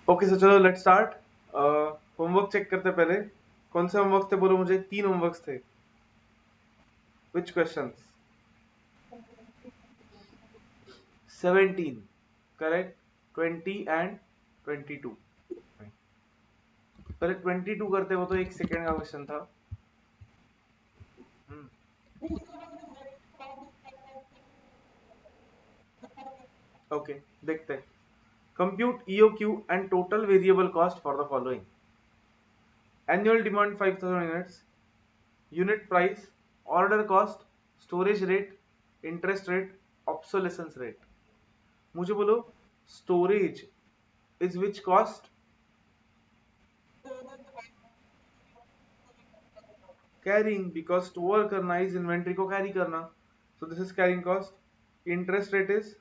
Okay so चलो let's start. Homework check करते पहले। कौन से होमवर्क थे बोलो मुझे। 3 होमवर्क्स थे। विच क्वेश्चंस? 17 करेक्ट। 20 एंड 22। पहले 22 करते, वो तो 1 सेकेंड का क्वेश्चन था। ओके देखते हैं। Compute EOQ and total variable cost for the following. Annual demand 5000 units, unit price, order cost, storage rate, interest rate, obsolescence rate. मुझे बोलो storage is which cost? Carrying, because store करना is inventory को carry करना, so this is carrying cost. Interest rate is,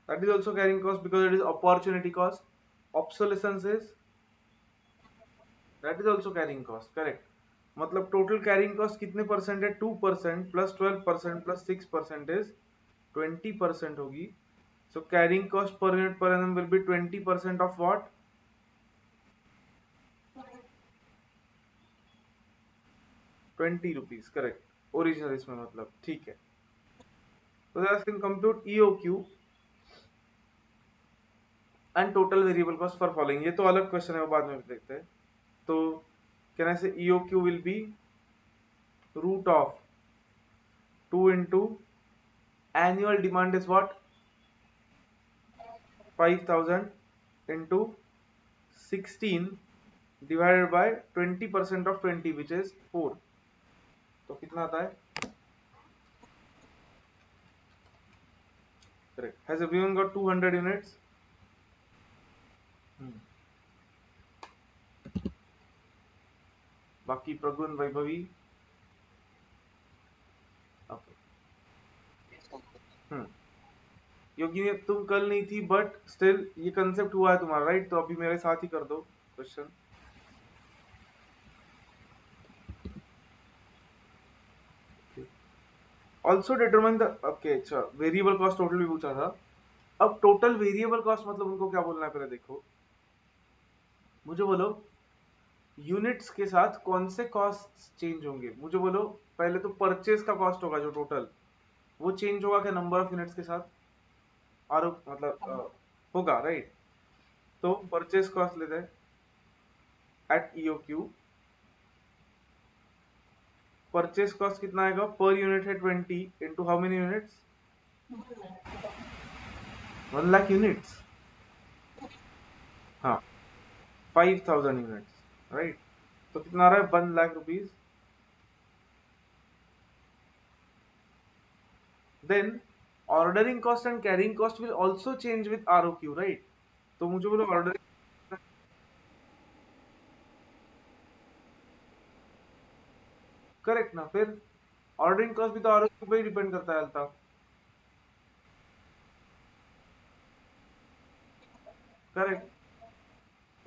that is also carrying cost because it is opportunity cost. Obsolescence is, that is also carrying cost. Correct. मतलब total carrying cost कितने percent है? 2% plus 12% plus 6% is 20% होगी। So carrying cost per unit per annum will be 20% of what? 20 rupees. Correct. Original इसमें मतलब ठीक है। तो that's can compute EOQ and total variable cost for following. ये तो अलग क्वेश्चन है, वो बाद में देखते हैं। तो can I say EOQ will be root of 2 into annual demand is what? 5000 into 16 divided by 20% of 20 which is 4। तो कितना आता है? Correct. Has everyone got 200 units? बाकी प्रगुन वैभवी? ओके। हम्म। योगी तुम कल नहीं थी बट स्टिल ये कंसेप्ट हुआ है तुम्हारा, राइट? तो अभी मेरे साथ ही कर दो question. Also determine the, okay अच्छा, वेरिएबल कॉस्ट टोटल भी पूछा था। अब टोटल वेरिएबल कॉस्ट मतलब उनको क्या बोलना है पहले देखो। मुझे बोलो यूनिट्स के साथ कौन से कॉस्ट चेंज होंगे। मुझे बोलो पहले तो परचेज का कॉस्ट होगा जो टोटल, वो चेंज होगा क्या नंबर ऑफ यूनिट्स के साथ? और मतलब होगा, राइट? तो परचेज कॉस्ट लेते हैं एट ईओक्यू। परचेज कॉस्ट कितना आएगा? पर यूनिट है 20 into how many units? 1 lakh units. हाँ, 5000 यूनिट्स, राइट? तो कितना आ रहा है? 1 lakh rupees. Then ordering cost and carrying cost will also change with ROQ, right? तो मुझे बोलो ऑर्डरिंग, करेक्ट ना? फिर ऑर्डरिंग कॉस्ट भी तो आरओक्यू पे ही डिपेंड करता है अल्ताफ। करेक्ट।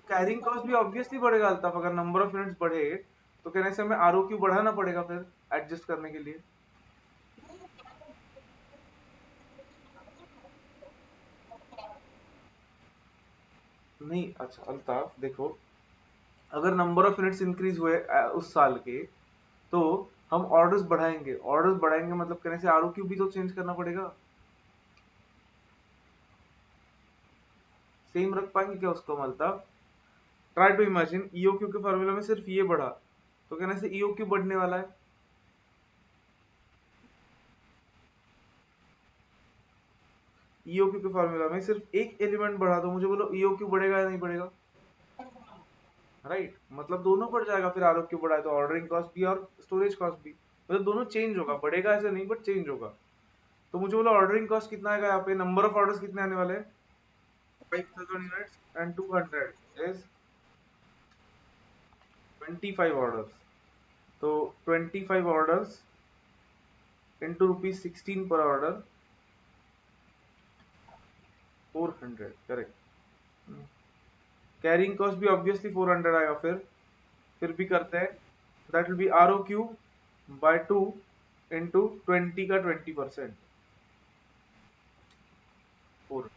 कैरिंग कॉस्ट भी ऑब्वियसली बढ़ेगा अल्ताफ, अगर नंबर ऑफ यूनिट्स बढ़े तो कहने से हमें आरओक्यू बढ़ाना पड़ेगा फिर एडजस्ट करने के लिए। नहीं, अच्छा अल्ताफ देखो, अगर नंबर ऑफ यूनिट्स इंक्रीज हुए उस साल के, तो हम ऑर्डर्स बढ़ाएंगे। ऑर्डर्स बढ़ाएंगे मतलब कहने से आरओक्यू भी तो चेंज करना पड़ेगा। सेम रख पाएंगे क्या उसको? मतलब ट्राई टू इमेजिन ईओक्यू के फॉर्मूला में सिर्फ ये बढ़ा, तो कहने से ईओक्यू बढ़ने वाला है। ईओक्यू के फॉर्मूला में सिर्फ एक एलिमेंट बढ़ा, तो मुझे बोलो ईओक्यू बढ़ेगा या नहीं बढ़ेगा? राइट, मतलब दोनों बढ़ जाएगा फिर। आरओक्यू बढ़ा है तो ऑर्डरिंग कॉस्ट भी और स्टोरेज कॉस्ट भी, मतलब दोनों चेंज होगा। बढ़ेगा ऐसे नहीं, बट चेंज होगा। तो मुझे बोलो ऑर्डरिंग कॉस्ट कितना आएगा यहाँ पे? नंबर ऑफ ऑर्डर्स कितने आने वाले हैं? 5000 यूनिट्स एंड 200 इज 25 ऑर्डर्स। तो 25 ऑर्डर्स इंटू रुपीज 16 पर ऑर्डर, 400। करेक्ट। कैरिंग कॉस्ट भी ऑब्वियसली 400 आएगा फिर भी करते हैं। That will be R O Q by 2 into 20 का 20%, 4।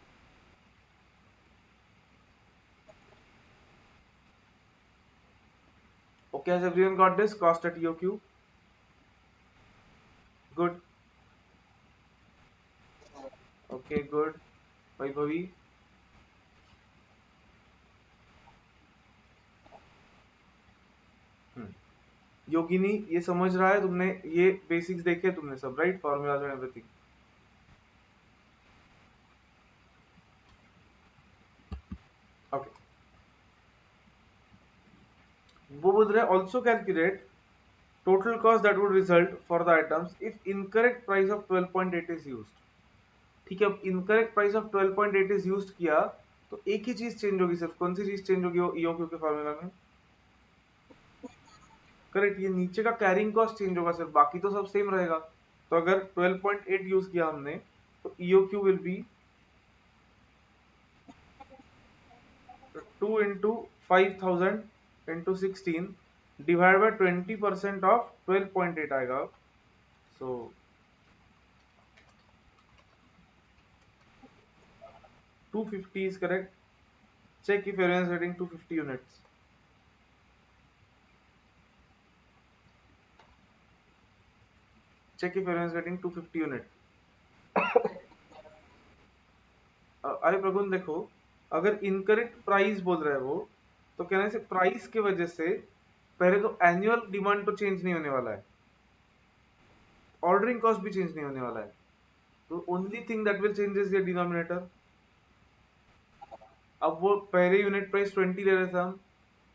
Okay, has everyone got this? Cost at EOQ. Good. Okay, good. Vaibhavi. योगिनी, ये समझ रहा है तुमने? ये बेसिक्स देखे तुमने सब, right? Formulas and everything. Okay. वो बोल रहे हैं also calculate total cost that would result for the items if incorrect price of 12.8 is used. ठीक है, अब incorrect price of 12.8 is used किया तो एक ही चीज चेंज होगी. सिर्फ कौन सी चीज चेंज होगी ईओक्यू के फॉर्मूला में? करेक्ट, ये नीचे का कैरिंग कॉस्ट चेंज होगा सिर्फ, बाकी तो सब सेम रहेगा. तो अगर 12.8 यूज किया हमने तो EOQ will B 2 into 5000 into 16 divided by 20% of 12.8 आएगा. So 250 is correct. Check if everyone is getting 250 units. Check if everyone is getting 250 units. अरे प्रगुन देखो, अगर इनकरेक्ट प्राइस बोल रहा है वो, तो कहने से प्राइस के वजह से पहले तो एनुअल डिमांड तो चेंज नहीं होने वाला है, ऑर्डरिंग कॉस्ट भी चेंज नहीं होने वाला है. तो only thing that will change is the denominator. अब वो पहले यूनिट प्राइस 20 ले रहे थे हम,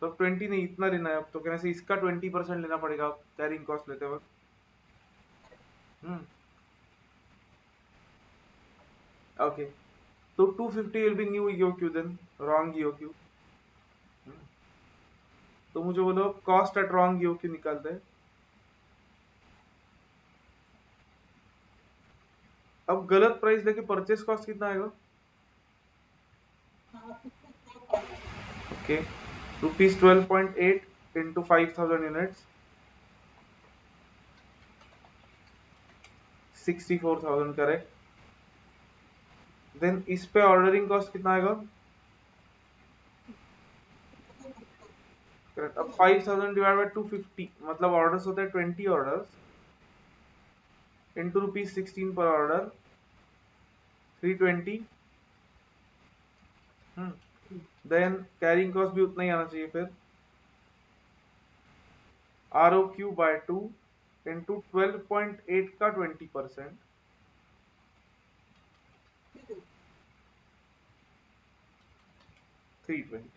तो 20 नहीं इतना लेना है अब, तो कहने से इसका 20% लेना पड़ेगा कैरिंग कॉस्ट लेते वक्त. ओके, तो 250 will be new EOQ then, wrong EOQ. तो मुझे बोलो कॉस्ट एट रॉन्ग ईओक्यू निकालते हैं. अब गलत प्राइस लेके परचेस कॉस्ट कितना आएगा? Okay, rupees 12.8 into 5000 units, 64,000 correct. Then इस पे ऑर्डरिंग कॉस्ट कितना आएगा? करेक्ट. अब 5000 डिवाइड बाय 250, मतलब ऑर्डर्स होते हैं 20 ऑर्डर्स इंटू ₹16 पर ऑर्डर, 320. देन कैरिंग कॉस्ट भी उतना ही आना चाहिए फिर, ROQ बाय 2 इंटू 12.8 का 20%, 320.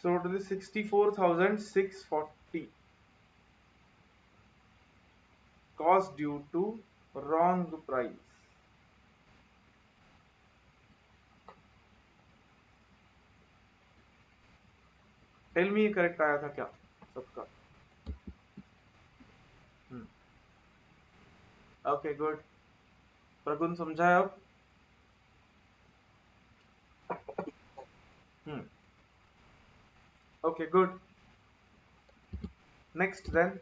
So it is 64,640 cost due to wrong price. Tell me, correct आया था क्या सबका? Okay good. प्रगुन समझा है अब? Okay good. Next then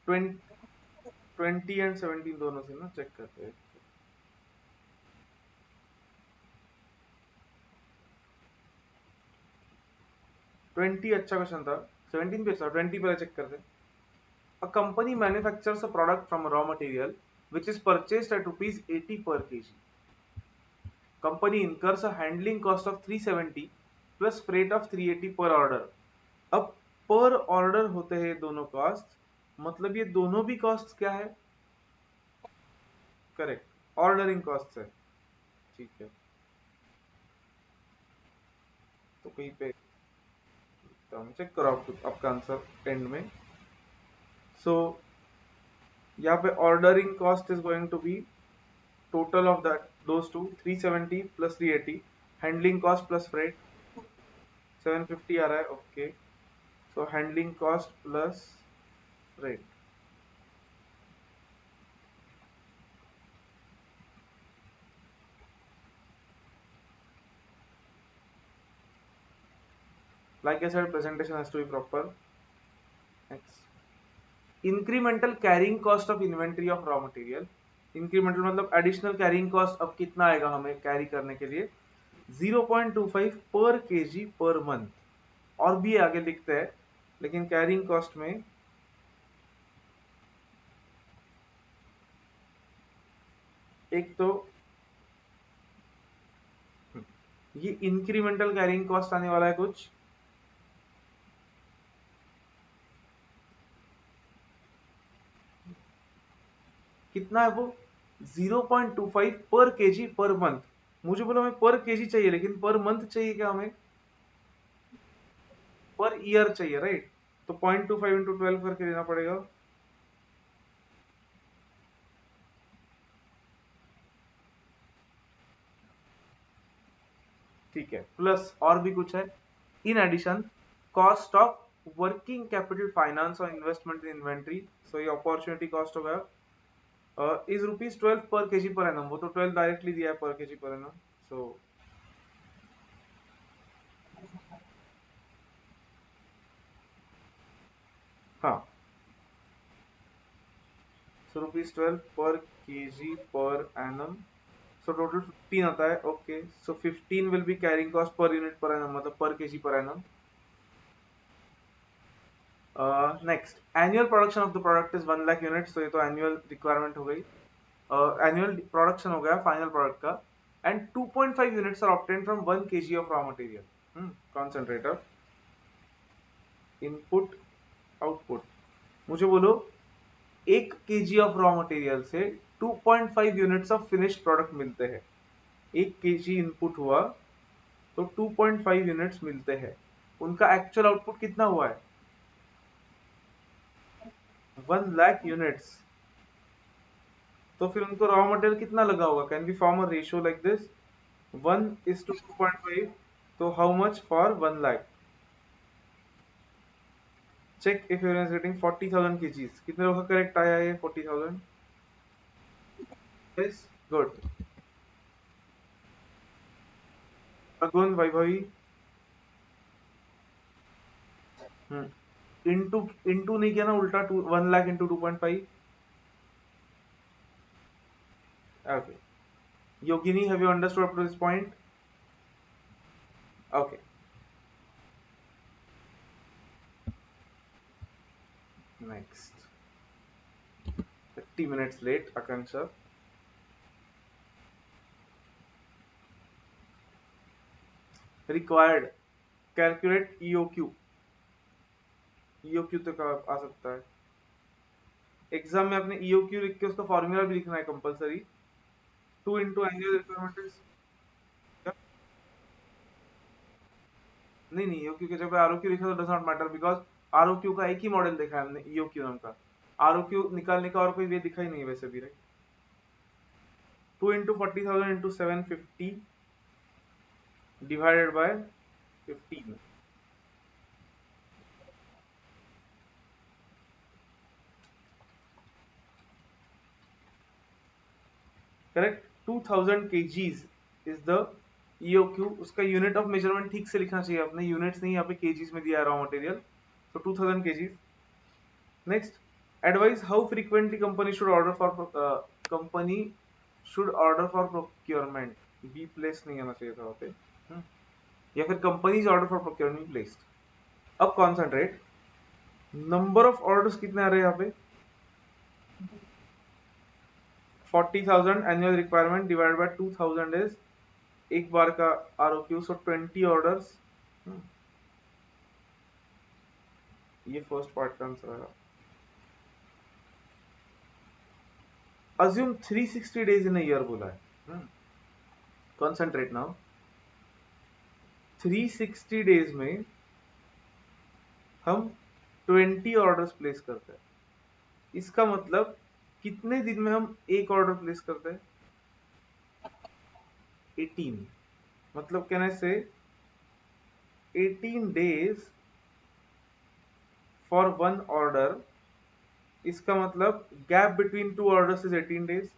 20 and 17 दोनों से ना चेक करते हैं. 20 अच्छा क्वेश्चन था, 17 भी अच्छा. 20 पहले चेक करते हैं. A company manufactures a product from a raw material which is purchased at rupees 80 per kg. Company incurs a handling cost of 370 plus freight of 380 per order. अब पर ऑर्डर होते हैं दोनों कॉस्ट, मतलब ये दोनों भी कॉस्ट क्या है? करेक्ट, ऑर्डरिंग कॉस्ट है. ठीक है, तो कहीं पे चेक करो आपका आंसर एंड में. सो यहाँ पे ordering cost is going to be total of that those two 370 plus 380, handling cost plus freight 750 आ रहा है. Okay, so handling cost plus freight. Like I said, presentation has to be proper. Next, incremental carrying cost of inventory of raw material. Incremental मतलब additional carrying cost अब कितना आएगा हमें carry करने के लिए? 0.25 पर केजी पर मंथ। और भी आगे लिखते हैं, लेकिन कैरिंग कॉस्ट में एक तो ये इंक्रीमेंटल कैरिंग कॉस्ट आने वाला है कुछ, कितना है वो 0.25 पर केजी पर मंथ। मुझे बोला हमें पर केजी चाहिए, लेकिन पर मंथ चाहिए क्या हमें? पर ईयर चाहिए, राइट? तो 0.25 इंटू 12 करके देना पड़ेगा। ठीक है, प्लस और भी कुछ है in addition, cost of working capital finance और इन्वेस्टमेंट इन इन्वेंट्री। सो ये अपॉर्चुनिटी कॉस्ट हो गया, इज रुपीज 12 पर केजी पर एनम। वो तो 12 डायरेक्टली दिया है पर केजी पर एनम। सो हाँ, सो रुपीज 12 पर KG per annum. So total 15 आता है। Okay, so 15 will be carrying cost per unit per annum, मतलब पर KG per annum. Next, annual production of the product is 1 lakh units. तो ये तो annual requirement हो गई, एनुअल प्रोडक्शन हो गया फाइनल प्रोडक्ट का। And 2.5 units are obtained from 1 kg of raw material. Concentrator, input, output. मुझे बोलो 1 केजी ऑफ रॉ मटेरियल से 2.5 यूनिट्स ऑफ फिनिश्ड प्रोडक्ट मिलते हैं। 1 केजी इनपुट हुआ तो 2.5 यूनिट्स मिलते हैं। उनका एक्चुअल आउटपुट कितना हुआ है? 1 लाख यूनिट्स। तो फिर उनको रॉ मटेरियल कितना लगा होगा? Can be form a ratio like this, 1:2.5। तो how much for 1 lakh? Check if your is getting 40,000 kgs। कितने लोगों का करेक्ट आया है? 40,000। Yes, good. Agun, Vaibhavi. Into into नहीं किया ना, उल्टा 1 lakh into 2.5। Okay, Yogini, have you understood up to this point? Okay, next. 30 minutes late, Akanksha. Required, calculate EOQ। EOQ तक आ सकता है एग्जाम में। अपने EOQ लिख के उसका फॉर्मूला भी लिखना है compulsory. 2 into annual requirement is, नहीं नहीं, EOQ के जगह ROQ लिखा तो does not matter, because ROQ का एक ही मॉडल देखा है हमने EOQ नाम का। ROQ निकालने का और कोई वे दिखा ही नहीं है वैसे भी, right? 2 into 40,000 into 750 divided by 15। Correct, 2000 kgs is the EOQ। उसका यूनिट ऑफ मेजरमेंट ठीक से लिखना चाहिए अपने, यूनिट्स नहीं, यहाँ पे kgs में दिया है raw material. so 2000 kgs। Next, advise how frequently company should order for procurement. Be place नहीं आना चाहिए था वहाँ पे। या फिर company's order for procurement placed. अब कॉन्सेंट्रेट, नंबर ऑफ ऑर्डर्स कितने आ रहे हैं यहाँ पे? 40,000 annual requirement divide by 2000 is एक बार का ROQ। So 20 orders. ये फर्स्ट पार्ट का आंसर आया। अज्यूम 360 डेज इन ईयर बोला है। कॉन्सेंट्रेट नाउ, 360 डेज में हम 20 ऑर्डर्स प्लेस करते हैं। इसका मतलब कितने दिन में हम एक ऑर्डर प्लेस करते हैं? 18। मतलब कैन आई से 18 डेज फॉर 1 ऑर्डर। इसका मतलब gap between 2 orders is 18 days.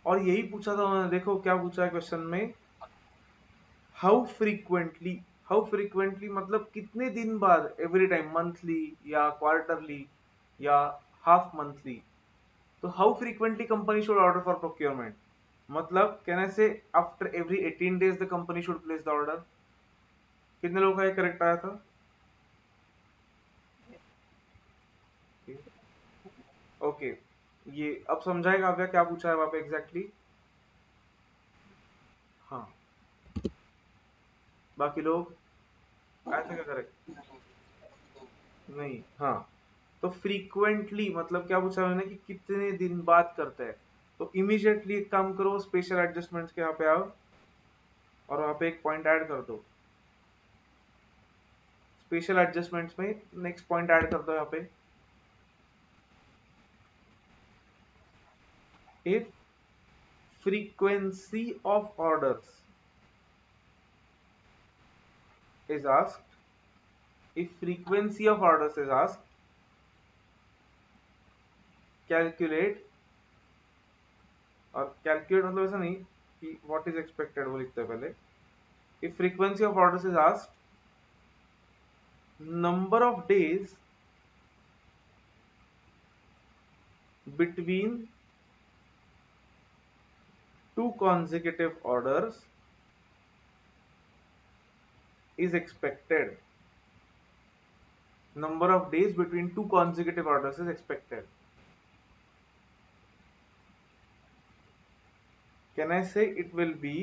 और यही पूछा था उन्होंने, देखो क्या पूछा है क्वेश्चन में, हाउ फ्रीक्वेंटली। हाउ फ्रीक्वेंटली मतलब कितने दिन बाद, एवरी टाइम, मंथली या क्वार्टरली या हाफ मंथली। तो how frequently company should order for procurement, मतलब कैन आई से after every 18 days the company should place the order. कितने लोगों का ये करेक्ट आया था? ओके, ये अब समझाएगा आप क्या पूछा है वहां पे एग्जैक्टली। हाँ, बाकी लोग आया था क्या करेक्ट? नहीं, हाँ। तो फ्रीक्वेंटली मतलब क्या पूछा मैंने कि कितने दिन बाद करते हैं। तो इमीडिएटली एक काम करो, स्पेशल एडजस्टमेंट्स के यहाँ पे आओ और वहां पे एक पॉइंट ऐड कर दो। स्पेशल एडजस्टमेंट्स में नेक्स्ट पॉइंट ऐड कर दो यहाँ पे। If frequency of orders is asked, if frequency of orders is asked, calculate, और calculate मतलब ऐसा नहीं कि what is expected वो लिखते हैं पहले। if frequency of orders is asked, number of days between two consecutive orders is expected, number of days between two consecutive orders is expected. Can I say it will be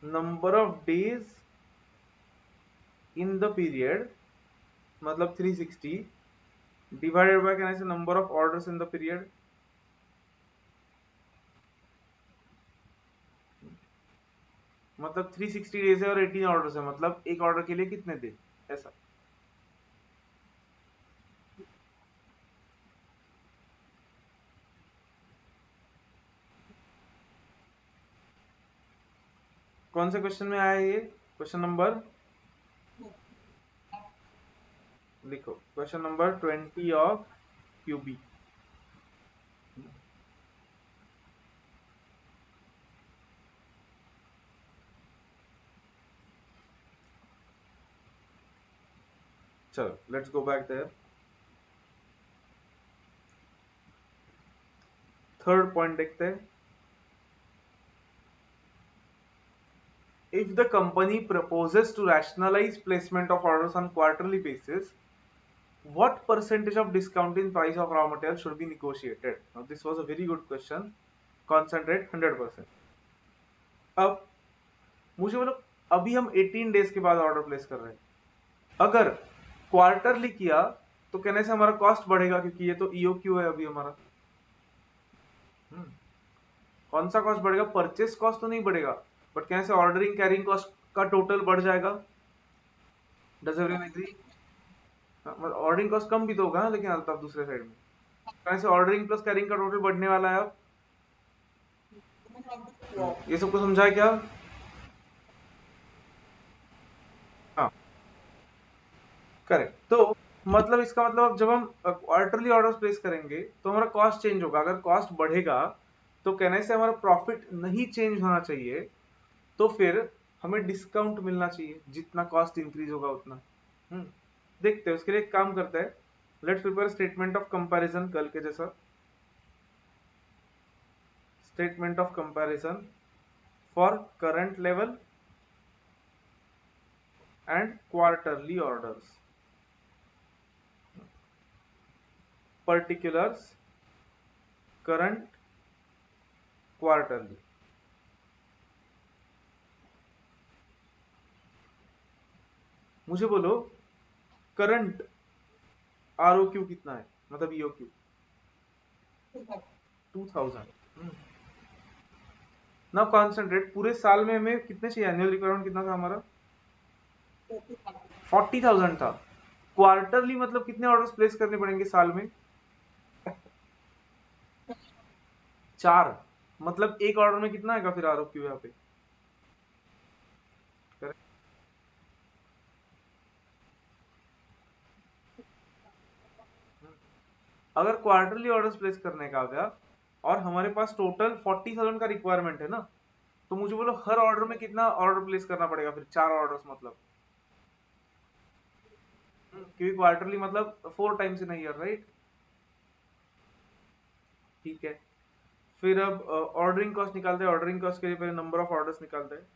number of days in the period, मतलब 360 divided by, can I say, number of orders in the period। मतलब 360 days है और 18 orders है, मतलब एक order के लिए कितने दिन, ऐसा। कौन से क्वेश्चन में आया ये? क्वेश्चन नंबर, लिखो, क्वेश्चन नंबर 20 ऑफ क्यूबी। चलो let's go back there. Third point देखते हैं। If the company proposes to rationalize placement of orders on quarterly basis, what percentage of discount in price of raw material should be negotiated? Now this was a very good question. Concentrate 100%। अब मुझे बोलो, अभी हम 18 days के बाद order place कर रहे हैं। अगर क्वार्टरली किया तो कहने से हमारा कॉस्ट बढ़ेगा, क्योंकि ये तो ईओक्यू है अभी हमारा। कौन सा कॉस्ट बढ़ेगा? परचेस कॉस्ट तो नहीं बढ़ेगा, बट कहने से ऑर्डरिंग कैरिंग कॉस्ट का टोटल बढ़ जाएगा। Does everyone agree? Ordering cost कम भी तो होगा, लेकिन अल्ताफ दूसरे साइड में कहने से ऑर्डरिंग प्लस कैरिंग का टोटल बढ़ने वाला है। अब ये सबको समझा है क्या? हाँ, करेक्ट। तो मतलब इसका मतलब अब जब हम क्वार्टरली ऑर्डर्स प्लेस करेंगे तो हमारा कॉस्ट चेंज होगा। अगर कॉस्ट बढ़ेगा तो कहने से हमारा प्रॉफिट नहीं चेंज होना चाहिए, तो फिर हमें डिस्काउंट मिलना चाहिए, जितना कॉस्ट इंक्रीज होगा उतना। देखते हैं, उसके लिए एक काम करते हैं। Let's prepare statement of comparison कल के जैसा। Statement of comparison for current level and quarterly orders, particulars, current, quarterly. मुझे बोलो, करंट आरओक्यू कितना है, मतलब ईओक्यू 2000। नाउ कॉन्सेंट्रेट, पूरे साल में हमें कितने चाहिए? एनुअल रिक्वायरमेंट कितना था हमारा? 40,000 था। क्वार्टरली मतलब कितने ऑर्डर्स प्लेस करने पड़ेंगे साल में? 4। मतलब एक ऑर्डर में कितना आएगा फिर आरओक्यू यहाँ पे? अगर क्वार्टरली ऑर्डर्स प्लेस करने का आ गया और हमारे पास टोटल 40,000 का रिक्वायरमेंट है ना, तो मुझे बोलो हर ऑर्डर में कितना ऑर्डर प्लेस करना पड़ेगा फिर? 4 ऑर्डर्स मतलब, क्योंकि क्वार्टरली मतलब 4 टाइम्स इन ईयर, राइट? ठीक है, फिर अब ऑर्डरिंग कॉस्ट निकालते हैं। ऑर्डरिंग कॉस्ट के लिए पहले नंबर ऑफ ऑर्डर्स निकालते हैं।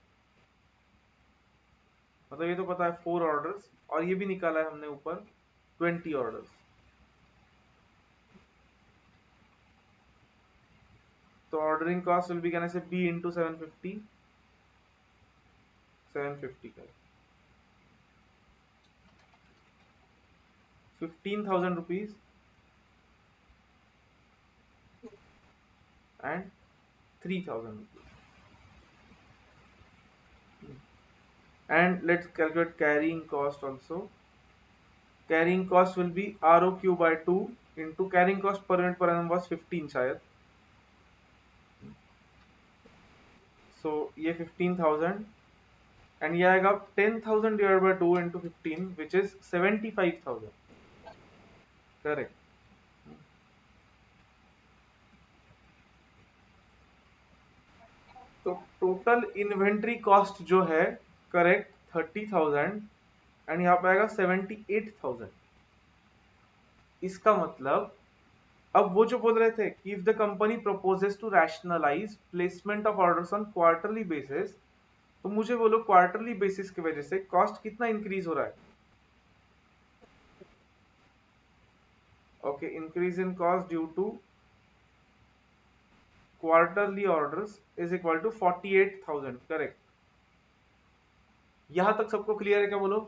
मतलब ये तो पता है 4 ऑर्डर्स, और ये भी निकाला है हमने ऊपर 20 ऑर्डर्स। तो ऑर्डरिंग कॉस्ट विल बी कहने से बी इंटू 750, 750 का 15,000 rupees and 3,000 rupees. And let's calculate carrying cost also. Carrying cost will be ROQ by 2 into carrying cost per unit per annum was 15 शायद. So ये 15,000 and ये आएगा 10,000 divided by 2 into 15 which is 75,000. Correct. तो total inventory cost जो है correct 30,000 and यहाँ पे आएगा 78,000. इसका मतलब अब वो जो बोल रहे थे कि if the company proposes to rationalise placement of orders on quarterly basis, तो मुझे बोलो क्वार्टरली बेसिस की वजह से कॉस्ट कितना इंक्रीज हो रहा है. Okay, increase in cost due to quarterly orders is equal to 48,000. Correct. यहां तक सबको क्लियर है क्या बोलो?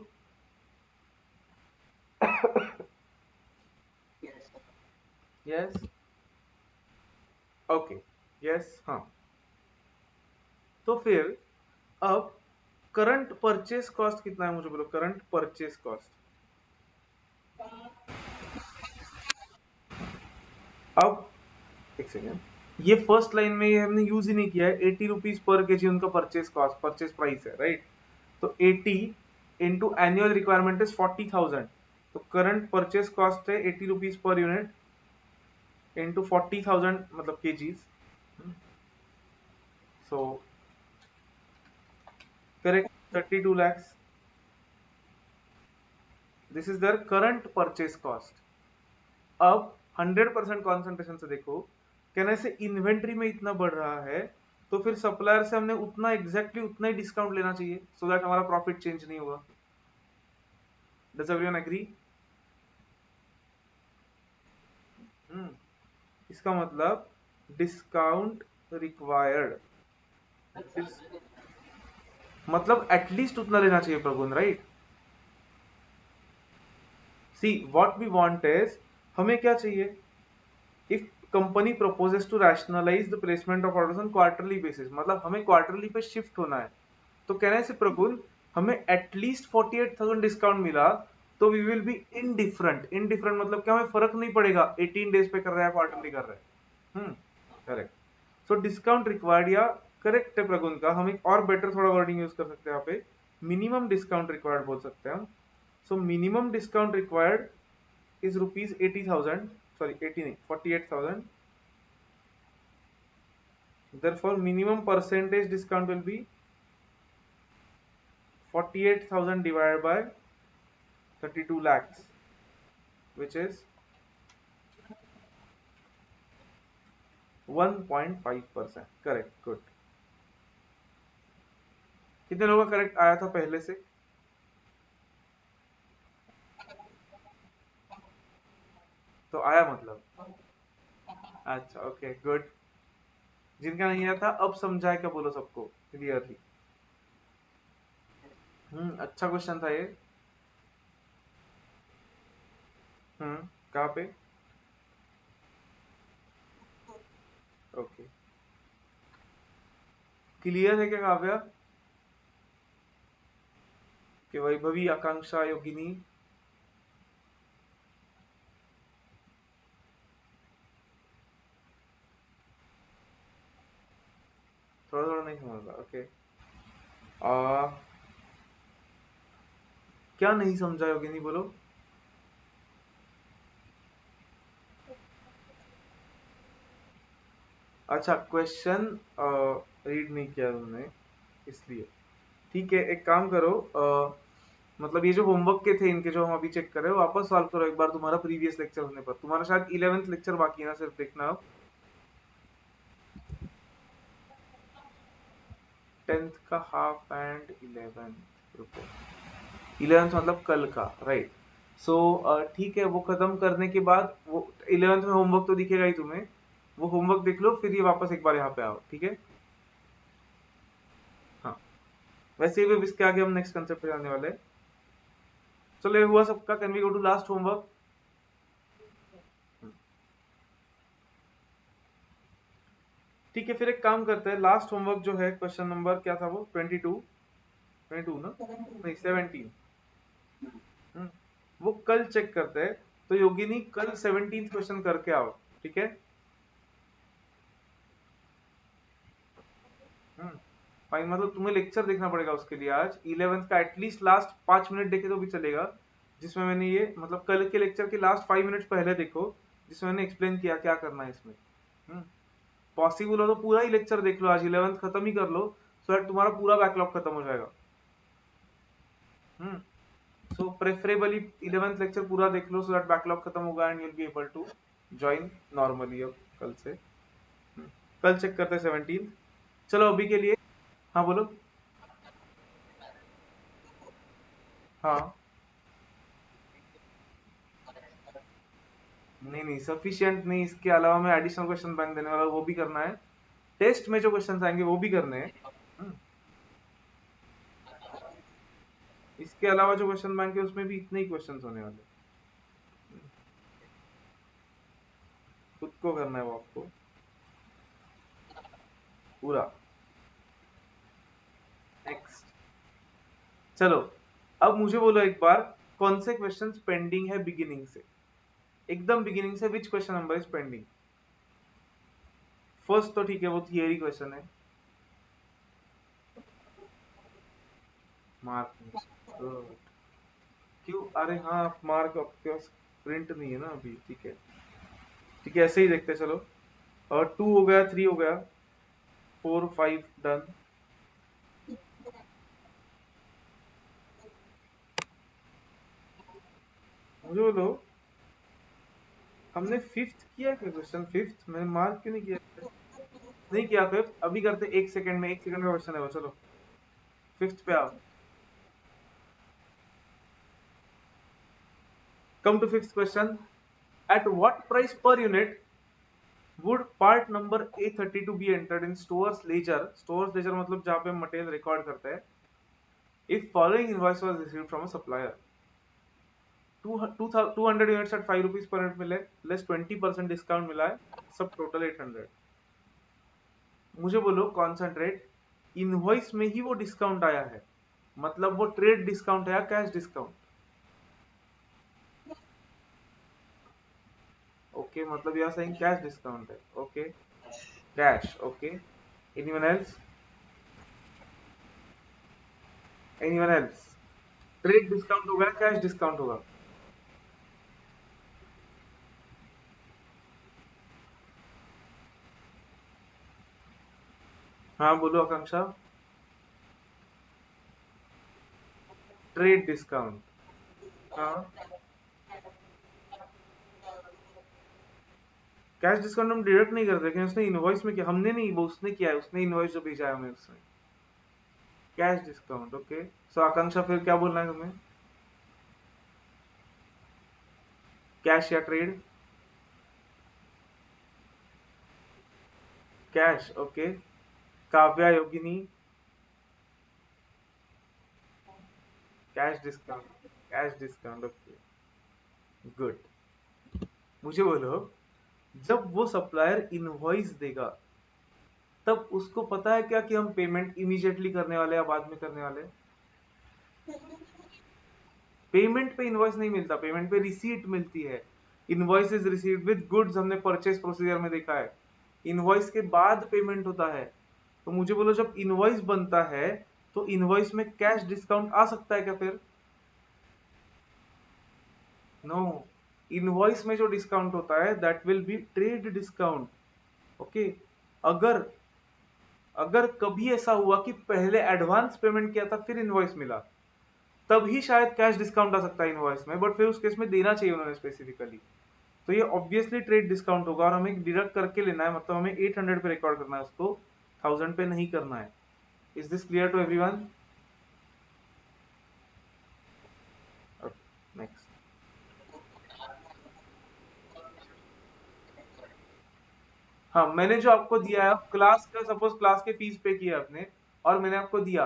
यस. ओके. यस. हाँ. तो फिर अब करंट परचेस कॉस्ट कितना है मुझे बोलो. Current purchase cost. अब एक सेकेंड, ये फर्स्ट लाइन में ये हमने यूज ही नहीं किया है. 80 रुपीज पर केजी उनका परचेस कॉस्ट, परचेस प्राइस है, राइट. तो 80 इंटू एनुअल रिक्वायरमेंट इज 40,000. तो करंट परचेस कॉस्ट है 80 रुपीज पर यूनिट इंटू 40,000 मतलब KGs. So correct, 32 lakhs. This is their current purchase cost. अब 100% कॉन्सेंट्रेशन से देखो, कहने से इन्वेंट्री में इतना बढ़ रहा है तो फिर सप्लायर से हमने उतना एग्जैक्टली उतना ही डिस्काउंट लेना चाहिए सो दैट हमारा प्रॉफिट चेंज नहीं होगा. Does everyone agree? इसका मतलब डिस्काउंट रिक्वायर्ड, मतलब एटलीस्ट उतना लेना चाहिए Pragun, right. See what we want is, हमें क्या चाहिए, if company proposes to rationalise the placement of orders on quarterly basis, मतलब हमें क्वार्टरली पे शिफ्ट होना है. तो कहने से प्रगुन हमें एटलीस्ट 48,000 डिस्काउंट मिला तो we will be indifferent. Indifferent मतलब क्या, हमें फर्क नहीं पड़ेगा 18 डेज पे कर रहा है क्वार्टरली कर रहा है. करेक्ट. सो डिस्काउंट रिक्वायर्ड या करेक्ट है प्रगुन का. हम एक और बेटर थोड़ा वर्डिंग यूज कर सकते हैं यहाँ पे, मिनिमम डिस्काउंट रिक्वायर्ड बोल सकते हैं हम. So minimum discount required is rupees 80,000, sorry 80 नहीं 48,000. Therefore minimum percentage discount will be 48,000 divided by 32 lakhs which is 1.5%. correct. good. कितने लोगों का करेक्ट आया था पहले से? तो आया मतलब. अच्छा, ओके, गुड. जिनका नहीं आया था अब समझाए क्या बोलो सबको क्लियरली. अच्छा क्वेश्चन था ये. कहाँ पे? ओके. क्लियर है क्या काव्या? कि वैभवी, आकांक्षा, योगिनी? थोड़ा थोड़ा नहीं समझ रहा. ओके. क्या नहीं समझा योगिनी बोलो. अच्छा, क्वेश्चन रीड नहीं किया तुमने इसलिए. ठीक है, एक काम करो, मतलब ये जो होमवर्क के थे इनके जो हम अभी चेक कर रहे हो वापस सॉल्व करो एक बार तुम्हारा प्रीवियस लेक्चर होने पर. तुम्हारा शायद 11th लेक्चर बाकी है ना सिर्फ देखना. 10th का हाफ एंड 11th, रुको, 11th मतलब कल का, राइट। सो ठीक है, वो खत्म करने के बाद वो 11th में होमवर्क तो दिखेगा ही तुम्हें, वो होमवर्क देख लो, फिर ये वापस एक बार यहाँ पे आओ, ठीक है। हाँ, वैसे भी इसके आगे हम नेक्स्ट कंसेप्ट पे जाने वाले हैं। चलो ये हुआ सबका, can we go to last homework. ठीक है, फिर एक काम करते हैं, लास्ट होमवर्क जो है, क्वेश्चन नंबर क्या था वो, 22 ना, नहीं 17। वो कल चेक करते हैं, तो योगिनी कल 17 क्वेश्चन करके आओ, ठीक है। फाइन, मतलब तुम्हें लेक्चर देखना पड़ेगा उसके लिए आज 11th का, एटलीस्ट लास्ट 5 मिनट देखे तो भी चलेगा, जिसमें मैंने ये मतलब कल के लेक्चर के लास्ट 5 मिनट पहले देखो, जिसमें मैंने एक्सप्लेन किया क्या करना है इसमें। पॉसिबल हो तो पूरा ही लेक्चर देख लो, आज 11th खत्म ही कर लो, सो दैट तुम्हारा पूरा बैकलॉग खत्म हो जाएगा। सो प्रेफरेबली 11th लेक्चर पूरा देख लो, सो दैट बैकलॉग खत्म होगा and you will be able to join normally अब कल से। कल चेक करते हैं 17। चलो अभी के लिए, हाँ बोलो। हाँ, नहीं नहीं सफिशिएंट नहीं, इसके अलावा मैं एडिशनल क्वेश्चन बैंक देने वाला हूं, वो भी करना है। टेस्ट में जो क्वेश्चन आएंगे वो भी करने हैं। हम्म, इसके अलावा जो क्वेश्चन बैंक है उसमें भी इतने ही क्वेश्चन होने वाले हैं। खुद को करना है वो आपको पूरा। नेक्स्ट, चलो अब मुझे बोलो एक बार, कौन से क्वेश्चंस पेंडिंग है बिगिनिंग से, एकदम बिगिनिंग से, which question number is pending. First तो ठीक है, वो थियरी क्वेश्चन है, मार्क। क्यों, अरे हाँ मार्क आपके पास प्रिंट नहीं है ना अभी, ठीक है। ठीक है, ऐसे ही देखते हैं, चलो। और 2 हो गया, 3 हो गया, 4 5 डन। मुझे बोलो, हमने फिफ्थ किया क्या क्वेश्चन, फिफ्थ मैंने मार्क क्यों नहीं किया, नहीं किया फिफ्थ, अभी करते, 1 सेकंड में, 1 सेकंड का क्वेश्चन है वो, चलो फिफ्थ पे आओ। Come to fifth question, at what price per unit would part number A32 be entered in stores ledger मतलब जहाँ पे मटेरियल रिकॉर्ड करते हैं, if following invoice was received from a supplier, 200 units at 5 rupees per unit मिले, less 20% discount मिला है, सब total 800। मुझे बोलो कॉन्सेंट्रेट, इनवॉइस में ही वो डिस्काउंट आया है, मतलब वो ट्रेड डिस्काउंट है या कैश डिस्काउंट। ओके, मतलब you are saying cash discount है, okay, cash, okay. Anyone else, anyone else, trade discount होगा या कैश डिस्काउंट होगा। हाँ बोलो आकांक्षा। ट्रेड डिस्काउंट, हाँ। कैश डिस्काउंट हम डिडक्ट नहीं करते, लेकिन उसने इनवॉइस में किया, हमने नहीं, वो उसने किया है, उसने इनवॉइस जो भेजा है हमें उसमें cash discount, okay. So Akanksha फिर क्या बोलना है तुम्हें, कैश या trade. Cash, okay. Kavya Yogini, cash discount, cash discount, okay, good. मुझे बोलो, जब वो सप्लायर इनवॉइस देगा, तब उसको पता है क्या कि हम पेमेंट इमीडिएटली करने वाले या बाद में करने वाले। पेमेंट पे इनवॉइस नहीं मिलता, पेमेंट पे रिसीट मिलती है। Invoice is received with goods, हमने परचेस प्रोसीजर में देखा है, इनवॉइस के बाद पेमेंट होता है। तो मुझे बोलो, जब इनवॉइस बनता है तो इनवॉइस में कैश डिस्काउंट आ सकता है क्या फिर। नो, इनवॉइस में जो डिस्काउंट होता है that will B trade discount, okay. अगर अगर कभी ऐसा हुआ कि पहले एडवांस पेमेंट किया था फिर इनवॉइस मिला, तब ही शायद कैश डिस्काउंट आ सकता है इनवॉइस में, बट फिर उस केस में देना चाहिए उन्होंने स्पेसिफिकली। तो ये ऑब्वियसली ट्रेड डिस्काउंट होगा, और हमें डिडक्ट करके लेना है, मतलब हमें 800 पे रिकॉर्ड करना है उसको, 1000 पे नहीं करना है। Is this clear to everyone? Okay, next. हाँ, मैंने जो आपको दिया है क्लास का, सपोज क्लास के फीस पे किया आपने और मैंने आपको दिया,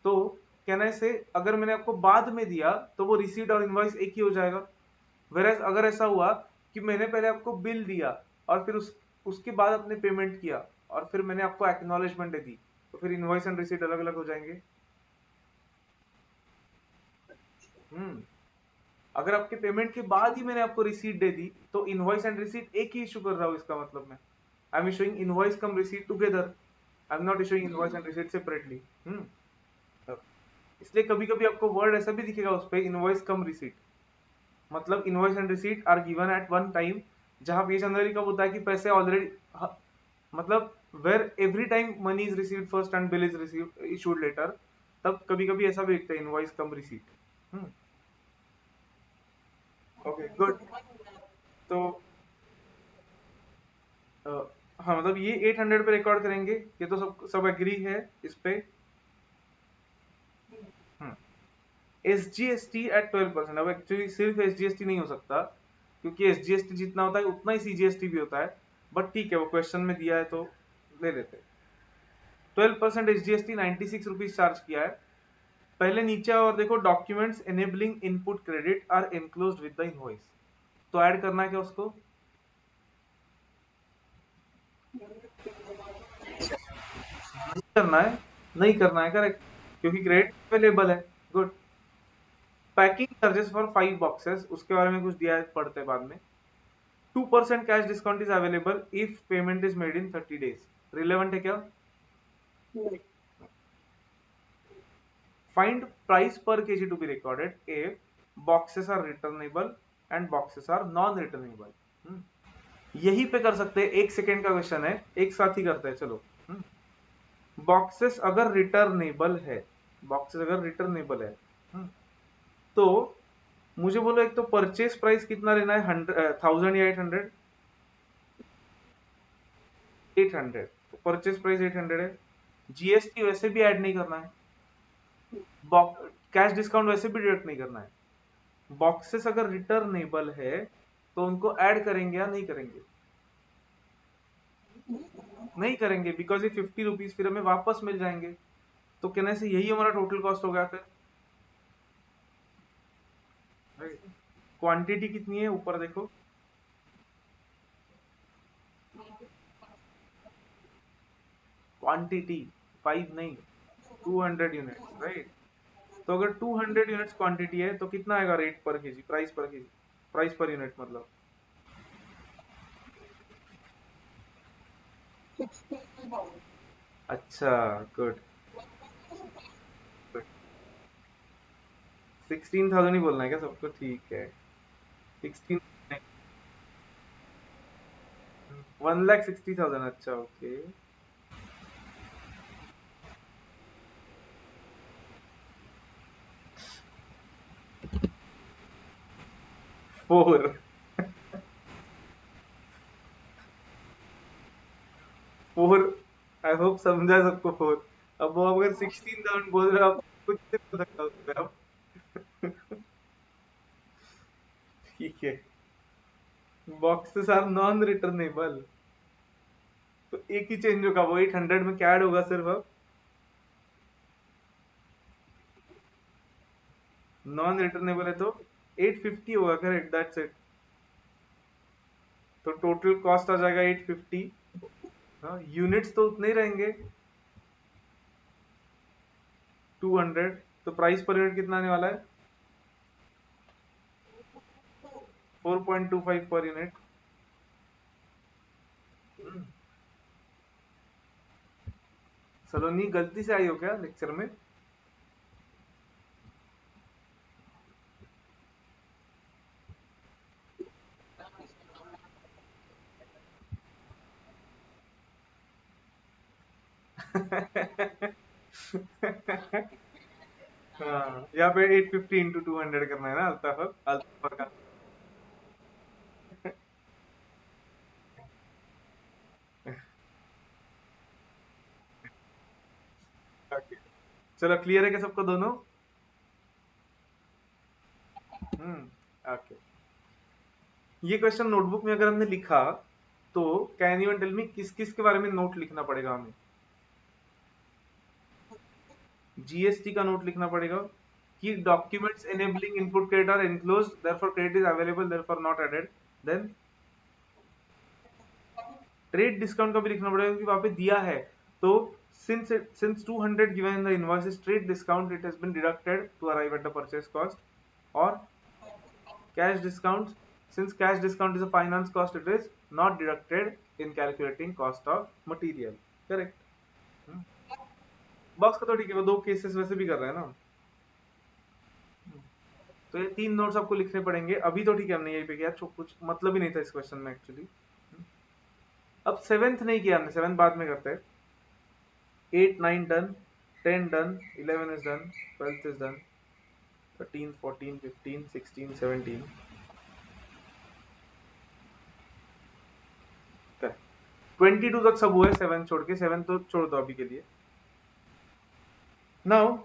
तो कैन आई से अगर मैंने आपको बाद में दिया तो वो रिसीट और इनवॉइस एक ही हो जाएगा। वेरएज अगर ऐसा हुआ कि मैंने पहले आपको बिल दिया और फिर उसके बाद आपने पेमेंट किया और फिर मैंने आपको एक्नॉलेजमेंट दे दी, तो फिर इनवॉइस एंड रिसीट अलग अलग हो जाएंगे। हम्म अगर आपके पेमेंट के बाद ही मैंने आपको रिसीट दे दी तो इनवॉइस एंड रिसीट एक ही इशू कर रहा हूँ, इसका मतलब मैं I am issuing invoice cum receipt together, I am not issuing invoice and receipt separately. इसलिए कभी कभी आपको वर्ड ऐसा भी दिखेगा उस पे, इनवॉइस कम रिसीट, मतलब invoice and receipt are given at one time, जहां पे जनरली कब होता है कि पैसे ऑलरेडी, मतलब where every time money is received first and bill is received issued later, तब कभी कभी ऐसा भी दिखता है invoice cum receipt. Okay good. तो अ, हाँ, मतलब ये 800 पे रिकॉर्ड करेंगे, ये तो सब सब एग्री है इस पे। S G S T at 12%। अब एक्चुअली सिर्फ एस जी एस टी नहीं हो सकता, क्योंकि एस जी एस टी जितना होता है उतना ही सी जी एस टी भी होता है, बट ठीक है वो क्वेश्चन में दिया है तो ले लेते हैं। 12% S G S T 96 rupees charge किया है। पहले नीचे और देखो, documents enabling input credit are enclosed with the invoice, तो ऐड करना है क्या उसको? करना है, नहीं करना है, करेक्ट, क्योंकि क्रेडिट अवेलेबल है। Good. Packing charges for 5 boxes, उसके बारे में कुछ दिया है, पढ़ते हैं बाद में। 2% cash discount is available if payment is made in 30 days, relevant है क्या? Find price per kg to be recorded if boxes are returnable and boxes are non returnable. यही पे कर सकते हैं, 1 सेकेंड का क्वेश्चन है, एक साथ ही करते हैं चलो। बॉक्सेस अगर रिटर्नेबल है, बॉक्सेस अगर रिटर्नेबल है, तो मुझे बोलो, एक तो परचेज प्राइस कितना लेना है, 1000 या 800? 800, तो परचेज प्राइस 800 है। जीएसटी वैसे भी ऐड नहीं करना है, कैश डिस्काउंट वैसे भी डिडक्ट नहीं करना है। बॉक्सेस अगर रिटर्नेबल है तो उनको ऐड करेंगे या नहीं करेंगे? नहीं करेंगे, बिकॉज ये 50 रुपीज फिर हमें वापस मिल जाएंगे, तो कहने से यही हमारा टोटल कॉस्ट हो गया फिर। क्वांटिटी कितनी है ऊपर देखो, क्वांटिटी 5 नहीं, 200 यूनिट्स, राइट। तो अगर 200 यूनिट्स क्वांटिटी है तो कितना आएगा रेट पर KG, price per KG, price per unit मतलब? अच्छा, गुड। 16,000 ही बोलना है क्या सबको? ठीक है। 16, 1,60,000, अच्छा ओके। 4, 4, आई होप समझा सबको 4। अब वो अगर 16,000 बोल रहे हो, आप कुछ नहीं बोल सकता उसमें अब। ठीक है। बॉक्सेस आर नॉन रिटर्नेबल, तो एक ही चेंज होगा, वो 800 में क्या ऐड होगा सिर्फ अब? नॉन रिटर्नेबल है तो 850 होगा, करेक्ट, दैट्स इट। तो टोटल कॉस्ट आ जाएगा 850। हाँ, यूनिट्स तो उतने ही रहेंगे, 200। तो प्राइस पर यूनिट कितना आने वाला है? 4.25 पर यूनिट। सलोनी गलती से आई हो क्या लेक्चर में? हाँ, यहाँ पे 850 इंटू 200 करना है ना, अल्ताफ, अल्ताफ का। ओके, चलो क्लियर है क्या सबको दोनों? ओके, ये क्वेश्चन नोटबुक में अगर हमने लिखा तो कैन यू टेल मी किस किस के बारे में नोट लिखना पड़ेगा हमें? जीएसटी का नोट लिखना पड़ेगा कि documents enabling input credit are enclosed therefore credit is available therefore not added. Then trade discount का भी लिखना पड़ेगा क्योंकि वहां पे दिया है, तो since 200 given in the invoice is trade discount, it has been deducted to arrive at the purchase cost. Or cash discounts, since cash discount is a finance cost, it is not deducted in calculating cost of material. Correct. Box का तो ठीक है, वो दो cases वैसे भी कर रहे हैं ना। तो ये तीन नोट्स आपको लिखने पड़ेंगे अभी, तो ठीक है हमने यही पे किया, कुछ मतलब ही नहीं था इस क्वेश्चन में एक्चुअली। अब सेवेंथ नहीं किया हमने, सेवेंथ बाद में करते हैं। 8 9 done, 10 done, 11 is done, 12th is done, 13 14 15 16 17 22 तक सब हुआ है, 7 छोड़ के, 7 तो छोड़ दो अभी के लिए। नाउ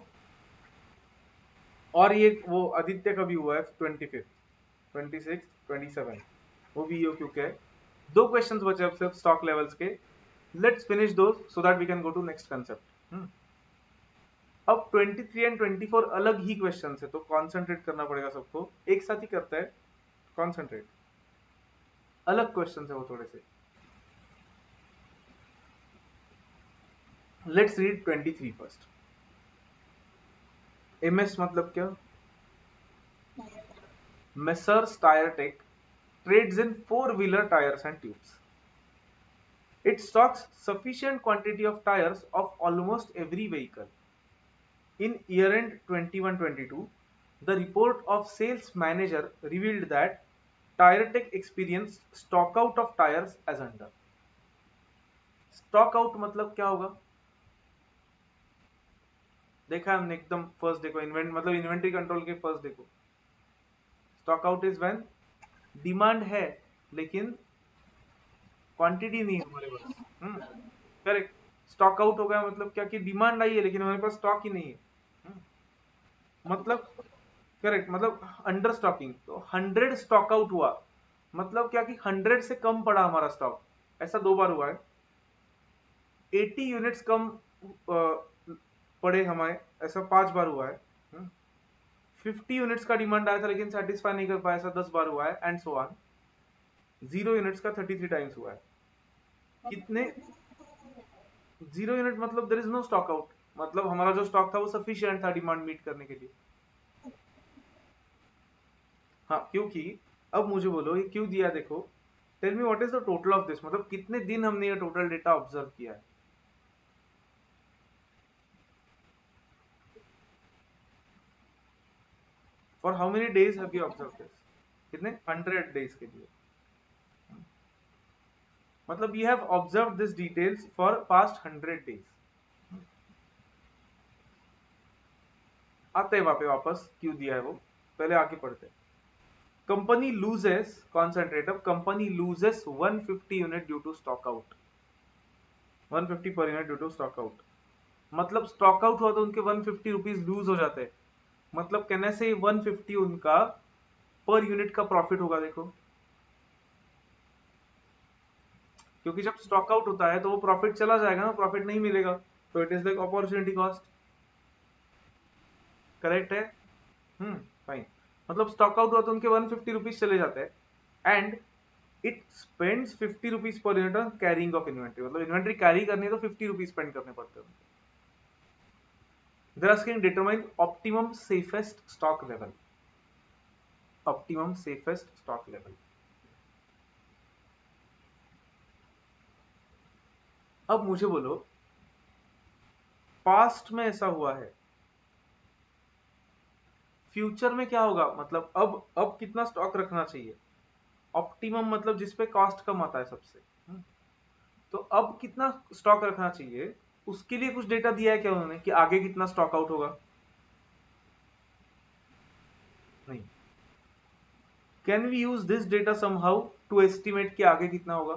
और ये वो आदित्य का भी हुआ है 25th 26 27, वो भी ईओक्यू के है। दो क्वेश्चंस बचे अब सिर्फ स्टॉक लेवल्स के। Let's finish those so that we can go to next concept. अब 23 एंड 24 अलग ही क्वेश्चन है, तो कॉन्सेंट्रेट करना पड़ेगा सबको, एक साथ ही करता है कॉन्सेंट्रेट, अलग क्वेश्चन है वो थोड़े से। Let's read 23 first. एमएस मतलब क्या? Messrs Tire Tech trades in four-wheeler tires and tubes. It stocks sufficient quantity of tires of almost every vehicle. In year-end 21-22, the report of sales manager revealed that Tire Tech experienced stock out of tires as under. Stock out मतलब क्या होगा? देखा हमने एकदम first देखो, मतलब inventory control के first देखो। Stock out is when demand है लेकिन क्वांटिटी नहीं है हमारे पास। करेक्ट। स्टॉक आउट हो गया मतलब क्या कि डिमांड आई है लेकिन हमारे पास स्टॉक ही नहीं है। मतलब करेक्ट, मतलब अंडर स्टॉकिंग। तो 100 स्टॉक आउट हुआ मतलब क्या कि 100 से कम पड़ा हमारा स्टॉक, ऐसा दो बार हुआ है। 80 यूनिट्स कम पड़े हमारे, ऐसा 5 बार हुआ है। 50 यूनिट्स का डिमांड आया था लेकिन सेटिस्फाई नहीं कर पाया, ऐसा 10 बार हुआ है, एंड सो ऑन। 0 यूनिट्स का 33 टाइम्स हुआ है। कितने? 0 यूनिट मतलब there is no stock out, मतलब हमारा जो स्टॉक था वो सफिशिएंट था डिमांड मीट करने के लिए। हाँ, क्योंकि अब मुझे बोलो ये क्यों दिया, देखो tell me what is the total of this, मतलब कितने दिन हमने ये टोटल डेटा ऑब्जर्व किया है। For how many days have you observe this? कितने? 100 डेज के लिए। मतलब you have observe this details for past 100 days. आते हैं वहां पे वापस क्यों दिया है वो, पहले आगे पढ़ते हैं। कंपनी लूजेस, कॉन्सेंट्रेट, अब company loses 150 unit due to stock out. 150 पर unit due to stock out, मतलब स्टॉक आउट हुआ तो उनके 150 रुपीज लूज हो जाते हैं। मतलब कहने से 150 उनका पर यूनिट का प्रॉफिट होगा। देखो, क्योंकि जब स्टॉक आउट होता है तो वो प्रॉफिट चला जाएगा ना, प्रॉफिट नहीं मिलेगा, तो it is like opportunity cost. Correct है? फाइन। मतलब स्टॉक आउट हुआ तो उनके 150 रुपीज चले जाते हैं, and it spends 50 rupees per unit on carrying of inventory, मतलब इन्वेंट्री कैरी करनी है तो 50 रुपीज स्पेंड करने पड़ते हैं। They're asking determine optimum safest stock level. Optimum safest stock level. अब मुझे बोलो पास्ट में ऐसा हुआ है, फ्यूचर में क्या होगा, मतलब अब कितना स्टॉक रखना चाहिए। ऑप्टिमम मतलब जिसपे कॉस्ट कम आता है सबसे। तो अब कितना स्टॉक रखना चाहिए, उसके लिए कुछ डेटा दिया है क्या उन्होंने कि आगे कितना स्टॉक आउट होगा? नहीं। Can we use this data somehow to estimate कि आगे कितना होगा?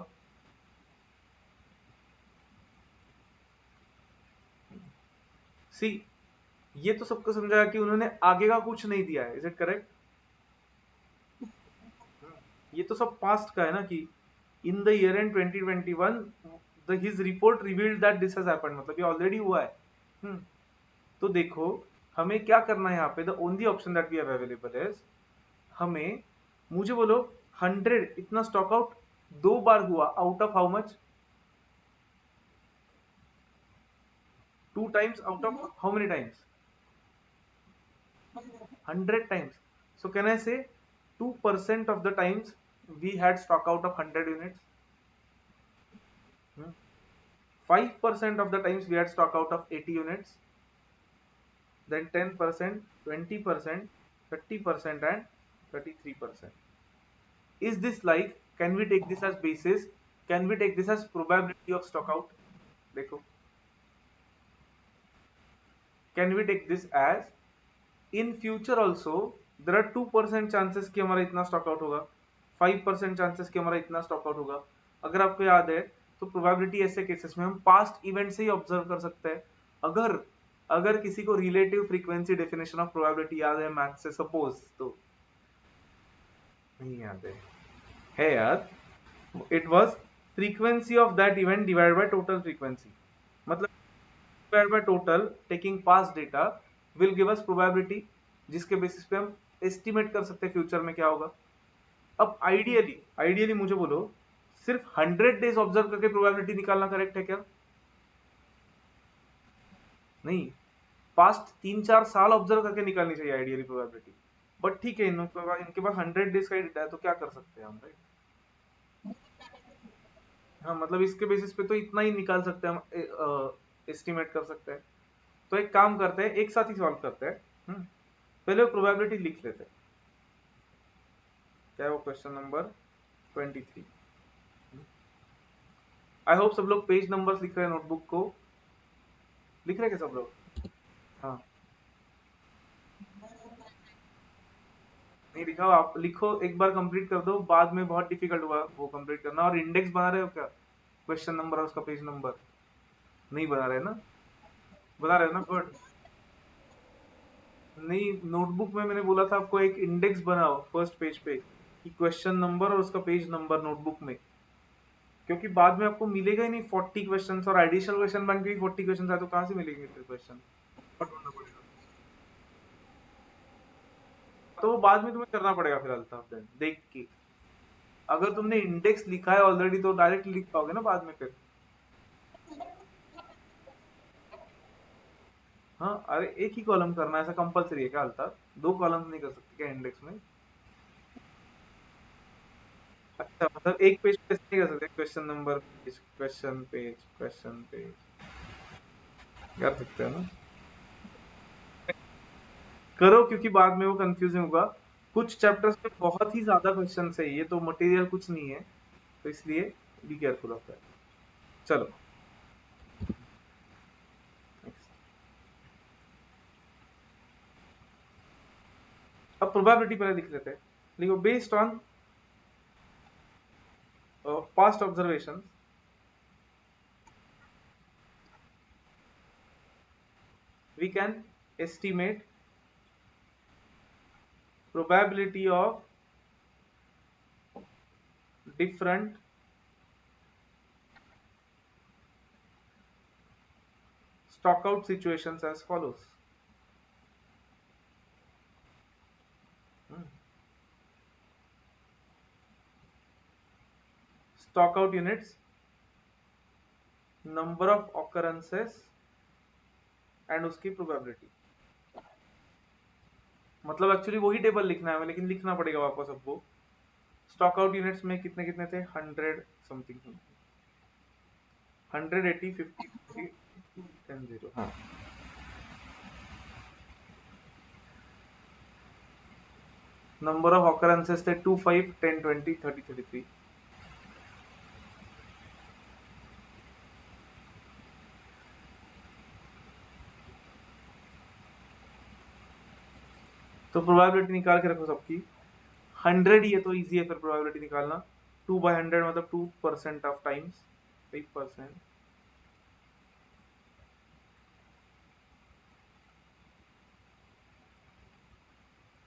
सी, ये तो सबको समझाया कि उन्होंने आगे का कुछ नहीं दिया है, इज इट करेक्ट? ये तो सब पास्ट का है ना, कि in the year and 2021 his report revealed that this has happened, मतलब ये ऑलरेडी हुआ है। तो देखो हमें क्या करना है यहाँ पे, the only option that we have available is, हमें, मुझे बोलो 100 इतना स्टॉक आउट 2 बार हुआ, out of how much? 2 times out of how many times? 100 times. So can I say 2% of the times we had stock out of 100 units? 5% of the times we had stock out of 80 units? Then 10%, 20%, 30% and 33%. Is this like, can we take this as basis? Can we take this as probability of stock out? देखो, can we take this as in future also there are 2% chances कि हमारा इतना stock out होगा, 5% chances कि हमारा इतना stock out होगा? अगर आपको याद है तो प्रोबेबिलिटी ऐसे केसेस में हम पास्ट इवेंट से ही ऑब्जर्व कर सकते हैं। अगर अगर किसी को relative frequency definition of probability याद है मैथ से, सपोज, तो नहीं याद है यार, it was frequency of that event divided by total frequency, मतलब divided by total taking past data will give us probability, जिसके बेसिस पे हम एस्टिमेट कर सकते हैं फ्यूचर में क्या होगा। अब आइडियली आइडियली मुझे बोलो, सिर्फ 100 डेज ऑब्जर्व करके प्रोबेबिलिटी निकालना करेक्ट है क्या? नहीं, पास्ट 3-4 साल ऑब्जर्व करके निकालनी चाहिए आइडियली प्रोबेबिलिटी। बट ठीक है, इनके पास 100 डेज का डेटा है, तो क्या कर सकते हैं हम, राइट? हाँ, मतलब इसके बेसिस पे तो इतना ही निकाल सकते हैं हम, एस्टिमेट कर सकते हैं। तो एक काम करते हैं, एक साथ ही सॉल्व करते हैं। पहले वो प्रोबेबिलिटी लिख लेते हैं, क्या है वो, क्वेश्चन नंबर 23। आई होप सब लोग पेज नंबर्स लिख रहे हैं, नोटबुक को लिख रहे हैं क्या सब लोग? हाँ, नहीं लिखा हो आप, लिखो, एक बार कंप्लीट कर दो, बाद में बहुत डिफिकल्ट हुआ वो कंप्लीट करना। और इंडेक्स बना रहे हो क्या, क्वेश्चन नंबर और उसका पेज नंबर? नहीं बना रहे ना? बना रहे हो ना, गुड। नहीं, नोटबुक में मैंने बोला था आपको एक इंडेक्स बनाओ फर्स्ट पेज पे, कि क्वेश्चन नंबर और उसका पेज नंबर नोटबुक में, क्योंकि बाद में आपको मिलेगा ही नहीं 40 क्वेश्चन, और एडिशनल क्वेश्चन बन के 40 क्वेश्चन आए तो कहाँ से मिलेंगे फिर क्वेश्चन? ढूंढना पड़ेगा, तो वो बाद में तुम्हें करना पड़ेगा फिर अल्ताफ, देख के। अगर तुमने इंडेक्स लिखा है ऑलरेडी तो डायरेक्ट लिख पाओगे ना बाद में फिर। हाँ, अरे एक ही कॉलम करना है, ऐसा कंपलसरी है क्या अल्ताफ? 2 कॉलम नहीं कर सकते क्या इंडेक्स में? अच्छा, मतलब एक पेज पे ऐसे नहीं कर सकते, question number page, question page, question page, कर सकते हो ना? करो, क्योंकि बाद में वो कंफ्यूजिंग होगा। कुछ चैप्टर्स में बहुत ही ज्यादा क्वेश्चन है, ये तो मटेरियल कुछ नहीं है, तो इसलिए बी केयरफुल ऑफ दैट। चलो next। अब प्रोबेबिलिटी पहले लिख लेते हैं। लिखो, based on past observation we can estimate probability of different stock out situations as follows। stock out units, number of occurrences and उसकी प्रोबेबिलिटी। मतलब एक्चुअली वही टेबल लिखना है हमें, लेकिन लिखना पड़ेगा वापस सबको। स्टॉक आउट यूनिट्स में कितने कितने थे, 100 समथिंग, 100, 80, 50, 10, 0। हाँ, नंबर ऑफ ऑकरेंसेस थे 2, 5, 10, 20, 30, 33। तो प्रोबेबिलिटी निकाल के रखो सबकी। 100 ही है तो इजी है फिर प्रोबेबिलिटी निकालना। 2/100 मतलब 2% ऑफ टाइम्स, 8%।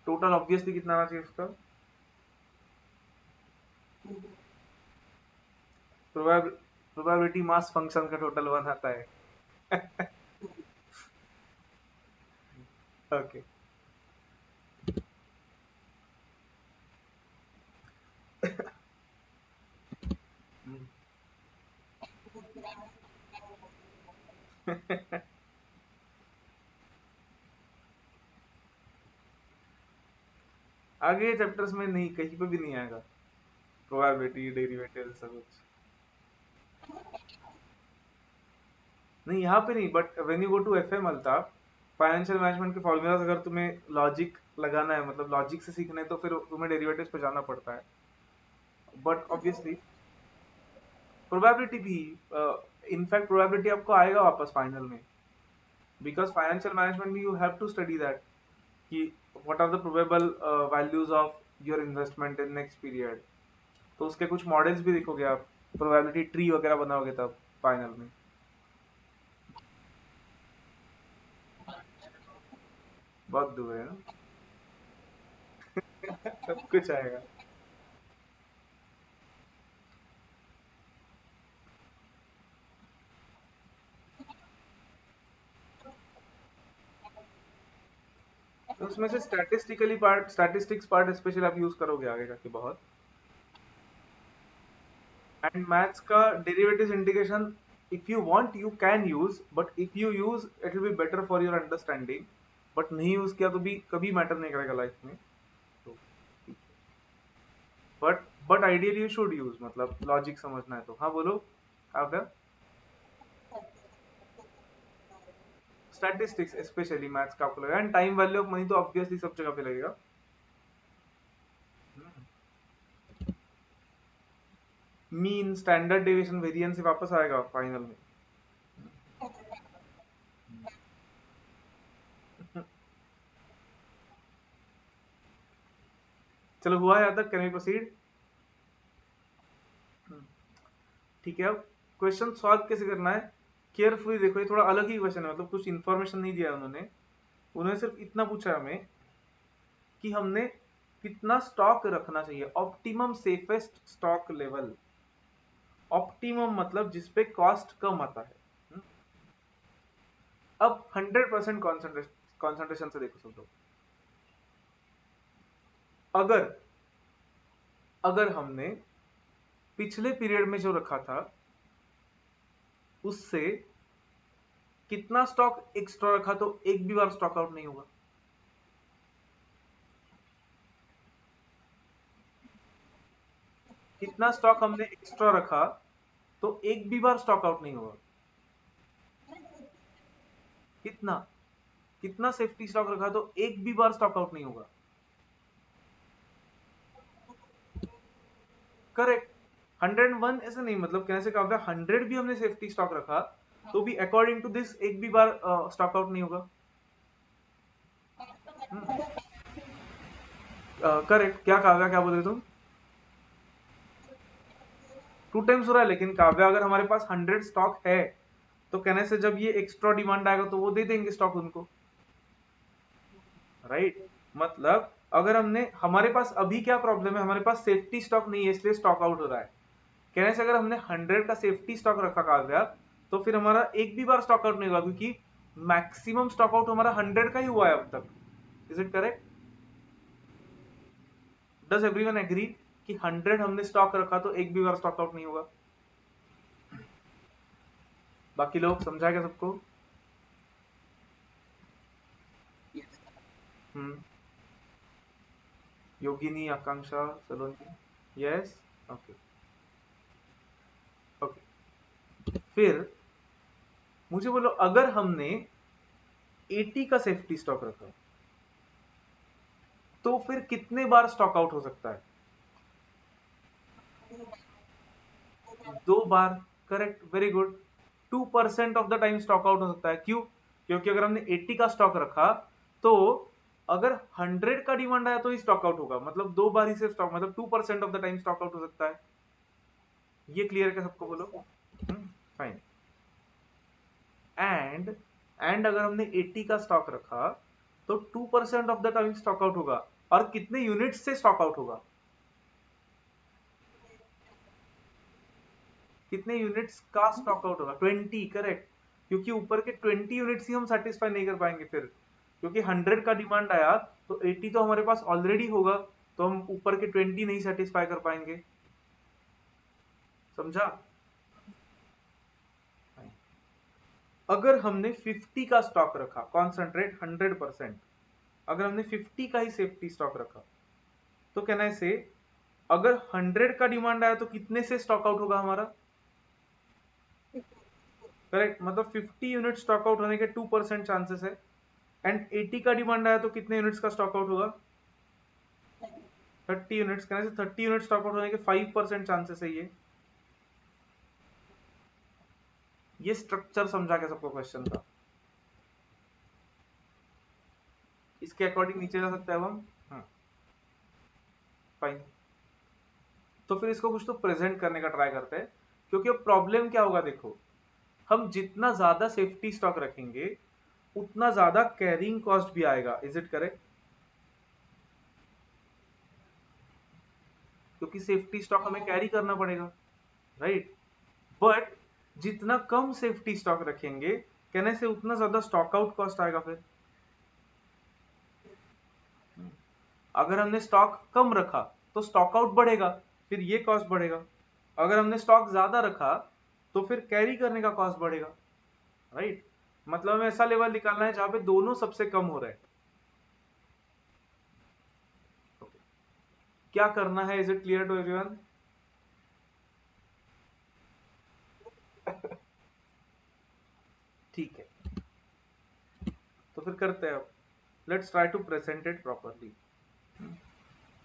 टोटल ऑब्वियसली कितना आना चाहिए उसका? प्रोबेबिलिटी मास फंक्शन का टोटल 1 आता है। ओके। आगे चैप्टर्स में नहीं, कहीं पे भी नहीं आएगा प्रोबेबिलिटी डेरिवेटिव सब कुछ। नहीं यहाँ पे नहीं, but when you go to FM Altaf, financial management के फॉर्मूलाज अगर तुम्हें लॉजिक लगाना है, मतलब लॉजिक से सीखना है, तो फिर तुम्हें डेरिवेटिव्स पे जाना पड़ता है। बट ऑब्वियसली प्रोबेबिलिटी भी, इनफैक्ट प्रोबेबिलिटी आपको आएगा वापस फाइनल में, बिकॉज फाइनेंशियल मैनेजमेंट में you have to study that कि what are the probable values of your investment in next period. तो उसके कुछ मॉडल्स भी देखोगे आप, प्रोबेबिलिटी ट्री वगैरह बनाओगे तब फाइनल में। बहुत दूर है ना। सब कुछ आएगा। तो उसमें से statistically part, statistics part specially आप यूज करोगे आगे जाके बहुत। एंड मैथ्स का derivatives integration, if you want you can use, but if you use it will be better for your understanding. But नहीं यूज किया तो भी कभी मैटर नहीं करेगा लाइफ में। तो but ideally you should use, मतलब लॉजिक समझना है तो। हाँ बोलो काव्या। स्टैटिस्टिक्स स्पेशली मैथ्स का आपको लगेगा, and time value of money तो ऑब्वियसली सब जगह पे लगेगा। मीन, स्टैंडर्ड डेविएशन, वेरिएंस से वापस आएगा फाइनल में। चलो हुआ यहाँ तक, कैन वी प्रोसीड? ठीक है, अब क्वेश्चन सॉल्व कैसे करना है केयरफुली देखो। ये थोड़ा अलग ही क्वेश्चन है, मतलब कुछ इन्फॉर्मेशन नहीं दिया उन्होंने। उन्होंने सिर्फ इतना पूछा हमें कि हमने कितना स्टॉक रखना चाहिए, optimum safest stock level. Optimum मतलब जिसपे कॉस्ट कम आता है। अब 100% कॉन्सेंट्रेशन से देखो सब लोग। अगर अगर हमने पिछले पीरियड में जो रखा था उससे कितना स्टॉक एक्स्ट्रा रखा तो एक भी बार स्टॉक आउट नहीं होगा। कितना स्टॉक हमने एक्स्ट्रा रखा तो एक भी बार स्टॉक आउट नहीं होगा। कितना कितना सेफ्टी स्टॉक रखा तो एक भी बार स्टॉक आउट नहीं होगा। करेक्ट। 101 ऐसे नहीं, मतलब कहने से क्या, 100 भी हमने सेफ्टी स्टॉक रखा तो भी अकॉर्डिंग टू दिस एक भी बार स्टॉक आउट नहीं होगा। करेक्ट। क्या काव्या, क्या बोल रहे तुम? 2 टाइम्स हो रहा है, लेकिन काव्या अगर हमारे पास 100 स्टॉक है तो कहने से जब ये एक्स्ट्रा डिमांड आएगा तो वो दे देंगे स्टॉक उनको, राइट? मतलब अगर हमने, हमारे पास अभी क्या प्रॉब्लम है, हमारे पास सेफ्टी स्टॉक नहीं है इसलिए स्टॉक आउट हो रहा है। कहने से अगर हमने 100 का सेफ्टी स्टॉक रखा काव्या, तो फिर हमारा एक भी बार स्टॉक आउट नहीं होगा, क्योंकि मैक्सिमम स्टॉक आउट हमारा 100 का ही हुआ है अब तक। Is it correct? Does everyone agree कि 100 हमने स्टॉक रखा तो एक भी बार स्टॉक आउट नहीं होगा? बाकी लोग समझाएगा सबको? हम्म। योगिनी, आकांक्षा, सलोनी। यस। ओके। ओके। फिर मुझे बोलो, अगर हमने 80 का सेफ्टी स्टॉक रखा तो फिर कितने बार स्टॉक आउट हो सकता है? 2 बार। Correct, very good. 2% of the time stock out हो सकता है। क्यों? क्योंकि अगर हमने 80 का स्टॉक रखा तो अगर 100 का डिमांड आया तो ही स्टॉक आउट होगा, मतलब 2 बार ही से स्टॉक, मतलब 2% of the time stock out हो सकता है। ये क्लियर है क्या सबको? बोलो। फाइन। एंड अगर हमने 80 का स्टॉक रखा तो 2% of the time stock out होगा। और कितने यूनिट्स से स्टॉक आउट होगा, कितने यूनिट्स का स्टॉक आउट होगा, 20, करेक्ट। क्योंकि ऊपर के 20 यूनिट्स ही हम सेटिस्फाई नहीं कर पाएंगे फिर, क्योंकि 100 का डिमांड आया तो 80 तो हमारे पास ऑलरेडी होगा, तो हम ऊपर के 20 नहीं सेटिस्फाई कर पाएंगे। समझा? अगर हमने 50 का स्टॉक रखा, कॉन्सेंट्रेट 100%, अगर हमने 50 का ही सेफ्टी स्टॉक रखा, तो कहना है से अगर 100 का डिमांड आया तो कितने से स्टॉक आउट होगा हमारा, करेक्ट। मतलब 50 यूनिट स्टॉक आउट होने के 2% चांसेस है, एंड 80 का डिमांड आया तो कितने यूनिट्स का स्टॉक आउट होगा, 30 यूनिट्स। कहने से 30 यूनिट स्टॉक आउट होने के 5% चांसेस है। ये स्ट्रक्चर समझा क्या सबको क्वेश्चन का? इसके अकॉर्डिंग नीचे जा सकते हैं अब हम। फाइन, तो फिर इसको कुछ तो प्रेजेंट करने का ट्राई करते हैं, क्योंकि अब प्रॉब्लम क्या होगा देखो, हम जितना ज्यादा सेफ्टी स्टॉक रखेंगे उतना ज्यादा कैरिंग कॉस्ट भी आएगा। Is it correct? क्योंकि सेफ्टी स्टॉक हमें कैरी करना पड़ेगा, राइट। बट जितना कम सेफ्टी स्टॉक रखेंगे, कहने से उतना ज्यादा स्टॉक आउट कॉस्ट आएगा फिर। अगर हमने स्टॉक कम रखा तो स्टॉक आउट बढ़ेगा, फिर ये कॉस्ट बढ़ेगा। अगर हमने स्टॉक ज्यादा रखा तो फिर कैरी करने का कॉस्ट बढ़ेगा, राइट। मतलब हमें ऐसा लेवल निकालना है जहां पे दोनों सबसे कम हो रहा है। क्या करना है? Is it clear to everyone? ठीक है, तो फिर करते हैं अब। Let's try to present it properly.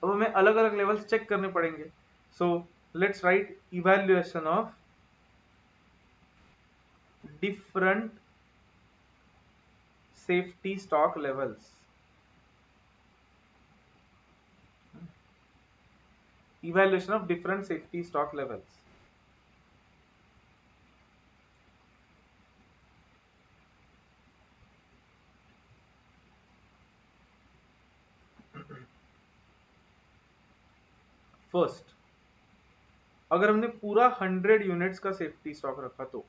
अब हमें अलग अलग लेवल्स चेक करने पड़ेंगे। So let's write evaluation of different safety stock levels. Evaluation of different safety stock levels. First, अगर हमने पूरा 100 यूनिट्स का सेफ्टी स्टॉक रखा तो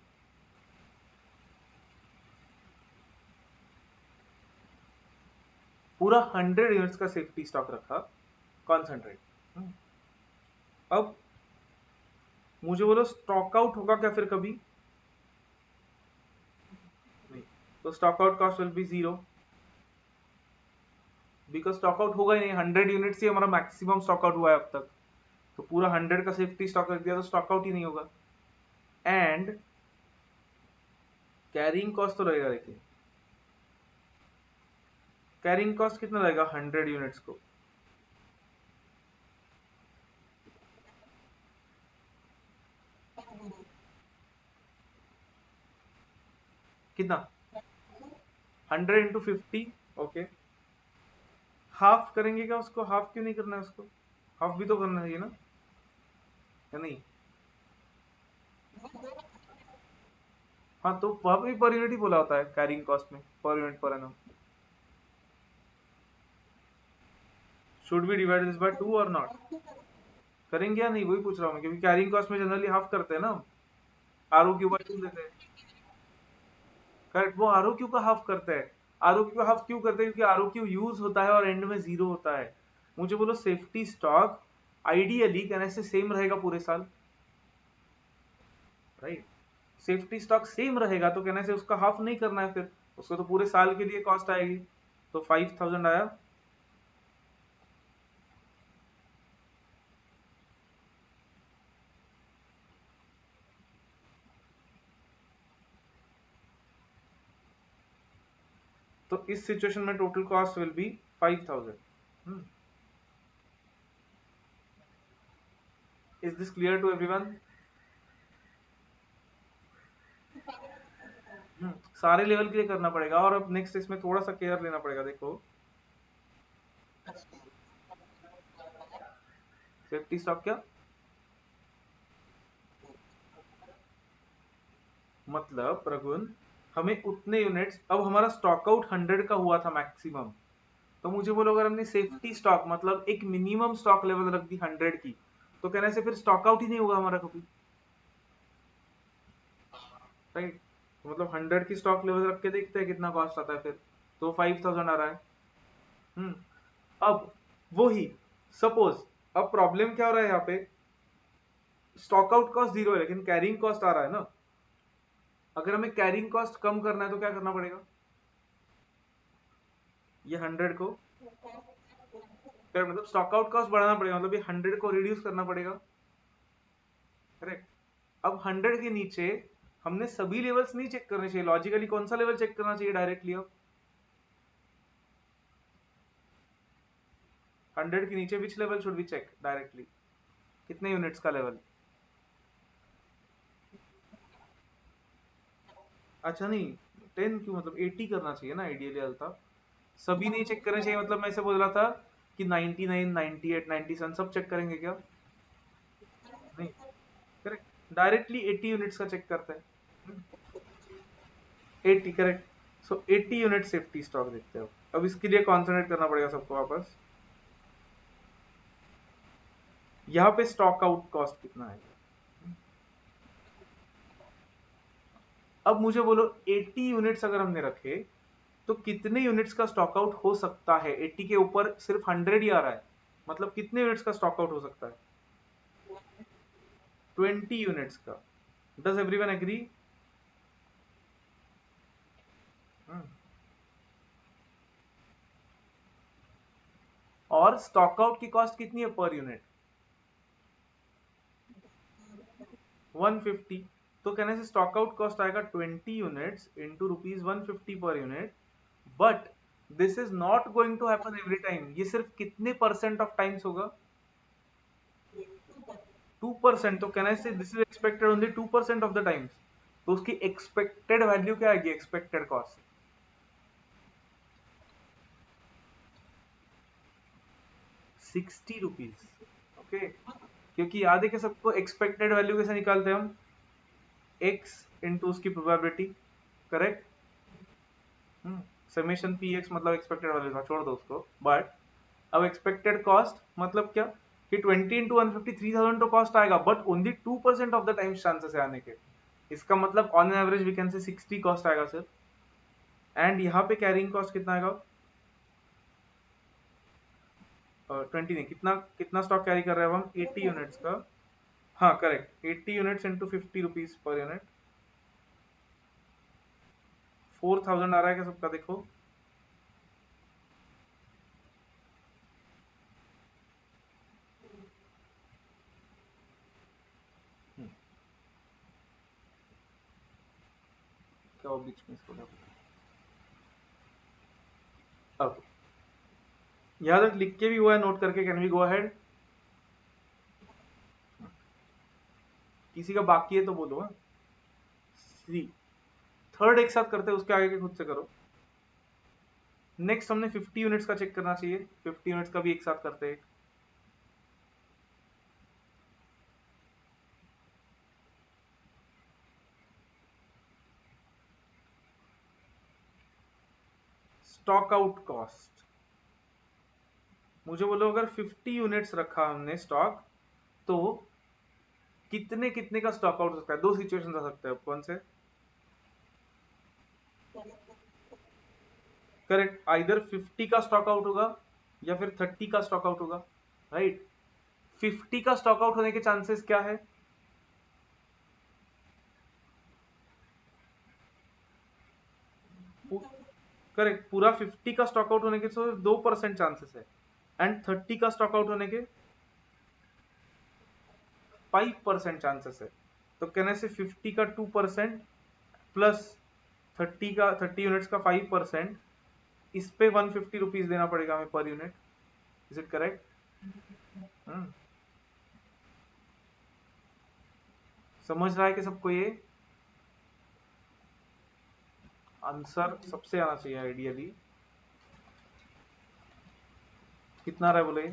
पूरा 100 यूनिट्स का सेफ्टी स्टॉक रखा, कॉन्सेंट्रेट। अब मुझे बोलो स्टॉक आउट होगा क्या फिर कभी? नहीं, तो stock out cost will B 0, because stock out होगा ही नहीं। 100 यूनिट्स ही हमारा मैक्सिमम स्टॉक आउट हुआ है अब तक, तो पूरा 100 का सेफ्टी स्टॉक रख दिया तो स्टॉक आउट ही नहीं होगा। एंड कैरिंग कॉस्ट तो रहेगा, देखिए कैरिंग कॉस्ट कितना रहेगा 100 यूनिट्स को? कितना? 100 इंटू 50, ओके। हाफ करेंगे क्या उसको? हाफ क्यों नहीं करना है उसको? हाफ भी तो करना चाहिए ना, या नहीं? हाँ, तो वहां पे पर यूनिट ही बोला होता है कैरिंग कॉस्ट में, पर unit per annum. Should be divide this by 2 और नॉट? करेंगे या नहीं, वही पूछ रहा हूँ मैं, क्योंकि कैरिंग कॉस्ट में जनरली हाफ करते हैं ना, आर ओ क्यू बाय 2 देते हैं। करेक्ट, वो आर ओ क्यू का हाफ करते हैं। आर ओ क्यू हाफ क्यों करते हैं? क्योंकि आर ओ क्यू यूज होता है और एंड में 0 होता है। मुझे बोलो सेफ्टी स्टॉक आइडियली कहने से सेम रहेगा पूरे साल, राइट। सेफ्टी स्टॉक सेम रहेगा तो कहने से उसका हाफ नहीं करना है फिर, उसको तो पूरे साल के लिए कॉस्ट आएगी। तो 5000 आया। तो इस सिचुएशन में total cost will be 5000। Is this clear to everyone? सारे लेवल के लिए करना पड़ेगा। और अब नेक्स्ट इसमें थोड़ा सा केयर लेना पड़ेगा। देखो सेफ्टी स्टॉक क्या मतलब, प्रगुन हमें उतने यूनिट्स, अब हमारा स्टॉक आउट 100 का हुआ था मैक्सिमम, तो मुझे बोलो अगर हमने सेफ्टी स्टॉक मतलब एक मिनिमम स्टॉक लेवल रख दी 100 की, तो कहने से फिर स्टॉक आउट ही नहीं होगा हमारा कभी, राइट? तो मतलब 100 की स्टॉक लेवल रख के देखते हैं कितना कॉस्ट आता है फिर, तो 5000 आ रहा है। हम्म। अब वही सपोज, अब प्रॉब्लम क्या हो रहा है यहाँ पे, स्टॉक आउट कॉस्ट जीरो है लेकिन कैरिंग कॉस्ट आ रहा है ना। अगर हमें कैरिंग कॉस्ट कम करना है तो क्या करना पड़ेगा, ये 100 को फिर मतलब स्टॉक आउट कॉस्ट बढ़ाना पड़ेगा, मतलब ये 100 को रिड्यूस करना पड़ेगा, करेक्ट? अब 100 के नीचे हमने सभी लेवल्स नहीं चेक करने चाहिए, लॉजिकली कौन सा लेवल चेक करना चाहिए डायरेक्टली? अब 100 के नीचे which level should be check directly, कितने यूनिट्स का लेवल? अच्छा नहीं, 10 क्यों, मतलब 80 करना चाहिए ना आइडियली अल्ताफ। सभी नहीं चेक करना चाहिए, मतलब मैं ऐसे बोल रहा था कि 99 98 97 सब चेक करेंगे क्या? नहीं, करेक्ट, डायरेक्टली 80 यूनिट्स का चेक करते हैं। 80, करेक्ट। सो 80 यूनिट सेफ्टी स्टॉक देखते हो। अब इसके लिए कॉन्सेंट्रेट करना पड़ेगा सबको वापस। यहाँ पे स्टॉक आउट कॉस्ट कितना है? अब मुझे बोलो 80 यूनिट्स अगर हमने रखे तो कितने यूनिट्स का स्टॉक आउट हो सकता है? 80 के ऊपर सिर्फ 100 ही आ रहा है, मतलब कितने यूनिट्स का स्टॉक आउट हो सकता है? 20 यूनिट्स का। Does everyone agree? और स्टॉक आउट की कॉस्ट कितनी है पर यूनिट? 150। तो कहने से स्टॉक आउट कॉस्ट आएगा 20 यूनिट्स इंटू रुपीज 150 पर unit. But this is not going to happen every time, ये सिर्फ कितने परसेंट ऑफ टाइम्स होगा? 2%। तो कहना से this is expected only 2% of the times. तो उसकी एक्सपेक्टेड वैल्यू क्या आएगी, एक्सपेक्टेड कॉस्ट? 60 रुपीज। ओके, क्योंकि याद है कि सबको एक्सपेक्टेड वैल्यू कैसे निकालते हैं हम? x इंटू उसकी probability, correct? Summation P x मतलब एक्सपेक्टेड वैल्यू था, छोड़ दो उसको। बट अब एक्सपेक्टेड कॉस्ट मतलब क्या, कि 20 इंटू 150 3000 तो कॉस्ट आएगा, but only 2% of the times chances है आने के। इसका मतलब on average we can say 60 cost आएगा सर। एंड यहाँ पे कैरिंग कॉस्ट कितना आएगा? 20 नहीं, कितना कितना स्टॉक कैरी कर रहे हैं अब हम? 80 यूनिट्स का। हाँ correct, 80 units into 50 rupees per unit, 4000 आ रहा है क्या सबका? देखो क्या वो बीच में इसको अब यहाँ तक लिख के भी हुआ है, नोट करके, कैन वी गो अहेड? किसी का बाकी है तो बोलो। हाँ, सी थर्ड एक साथ करते हैं, उसके आगे के खुद से करो। नेक्स्ट हमने 50 यूनिट्स का चेक करना चाहिए, 50 यूनिट्स का भी एक साथ करते हैं। स्टॉक आउट कॉस्ट, मुझे बोलो अगर 50 यूनिट्स रखा हमने स्टॉक, तो कितने कितने का स्टॉक आउट हो सकता है? दो सिचुएशन आ सकते हैं, कौन से? करेक्ट, आइदर 50 का स्टॉक आउट होगा या फिर 30 का स्टॉक आउट होगा, राइट? 50 का स्टॉक आउट होने के चांसेस क्या है? करेक्ट, पूरा 50 का स्टॉक आउट होने के सिर्फ 2% चांसेस है, एंड 30 का स्टॉक आउट होने के 5% चांसेस है। तो कहने से 50 का 2% प्लस 30 का 30 यूनिट्स का 5%, इस पे 150 रुपीज देना पड़ेगा हमें per unit. Is it correct? समझ रहा है कि सबको ये आंसर सबसे आना चाहिए आइडियली। कितना रहा है बोले?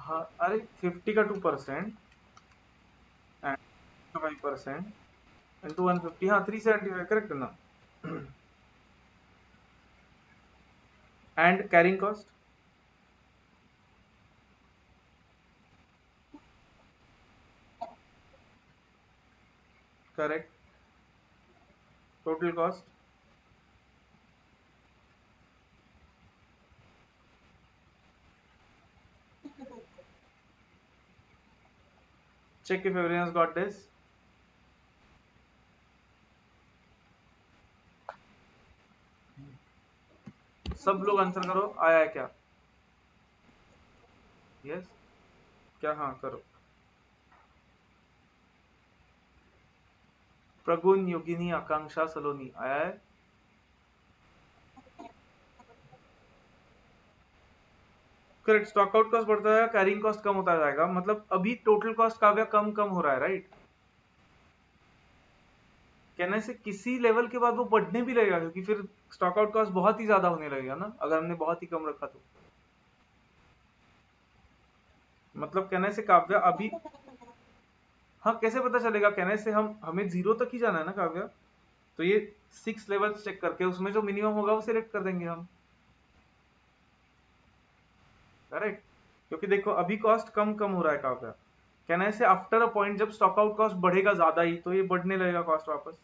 हाँ अरे 50 का 2% एंड 5% इंटू 150, हाँ 375 करेक्ट है ना. And carrying cost. Correct. Total cost. Check if everyone got this. सब लोग आंसर करो, आया है क्या? यस. क्या? हाँ करो. प्रगुन, योगिनी, आकांक्षा, सलोनी, आया है. करेक्ट. स्टॉक आउट कॉस्ट बढ़ता है, कैरिंग कॉस्ट कम होता जाएगा, मतलब अभी टोटल कॉस्ट काव्या कम कम हो रहा है, राइट? कहने से किसी लेवल के बाद वो बढ़ने भी लगेगा, क्योंकि फिर स्टॉक आउट कॉस्ट बहुत ही ज्यादा होने लगेगा ना, अगर हमने बहुत ही कम रखा तो. मतलब कहने से काव्या अभी. हाँ कैसे पता चलेगा? कहने से हम हमें जीरो तक ही जाना है ना काव्या. तो ये 6 लेवल्स चेक करके उसमें जो मिनिमम होगा वो सिलेक्ट कर देंगे हम. करेक्ट. क्योंकि देखो अभी कॉस्ट कम कम हो रहा है काव्या. कहना है से आफ्टर अ पॉइंट जब स्टॉक आउट कॉस्ट बढ़ेगा ज्यादा ही, तो ये बढ़ने लगेगा कॉस्ट वापस.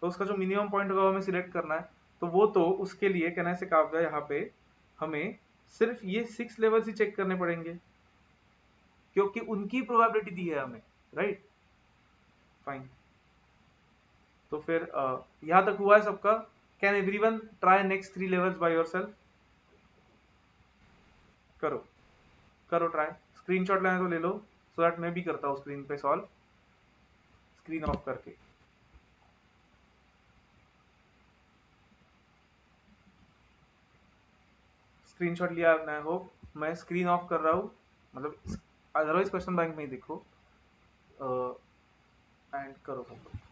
तो उसका जो मिनिमम पॉइंट होगा वो हमें सिलेक्ट करना है. तो वो तो उसके लिए कहना है से काव्या यहाँ पे हमें सिर्फ ये 6 लेवल्स ही चेक करने पड़ेंगे, क्योंकि उनकी प्रोबेबिलिटी दी है हमें, राइट? फाइन. तो फिर यहाँ तक हुआ है सबका. Can everyone try next 3 levels by yourself? करो. करो ट्राई. स्क्रीनशॉट लेना तो ले लो, सो दैट मैं भी करता हूँ स्क्रीन पे सॉल्व, स्क्रीन ऑफ करके. स्क्रीनशॉट लिया आपने? I hope. मैं स्क्रीन ऑफ कर रहा हूँ, मतलब अदरवाइज क्वेश्चन बैंक में ही देखो. एंड करो सब लोग.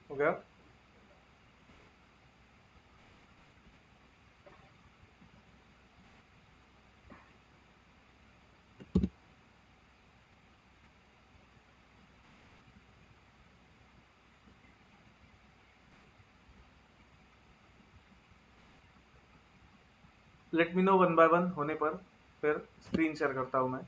हो गया? Let me know one by one होने पर, फिर स्क्रीन शेयर करता हूं मैं।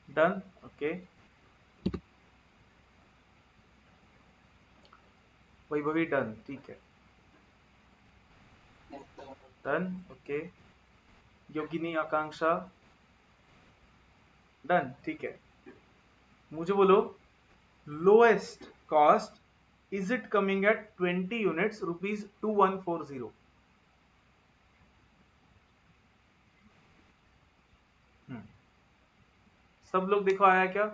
Done, okay. वैभवी डन, ठीक है। Done, okay. Yogini Akanksha done, ठीक है। मुझे बोलो, lowest cost is it coming at 20 units rupees 2140? सब लोग देखो आया क्या?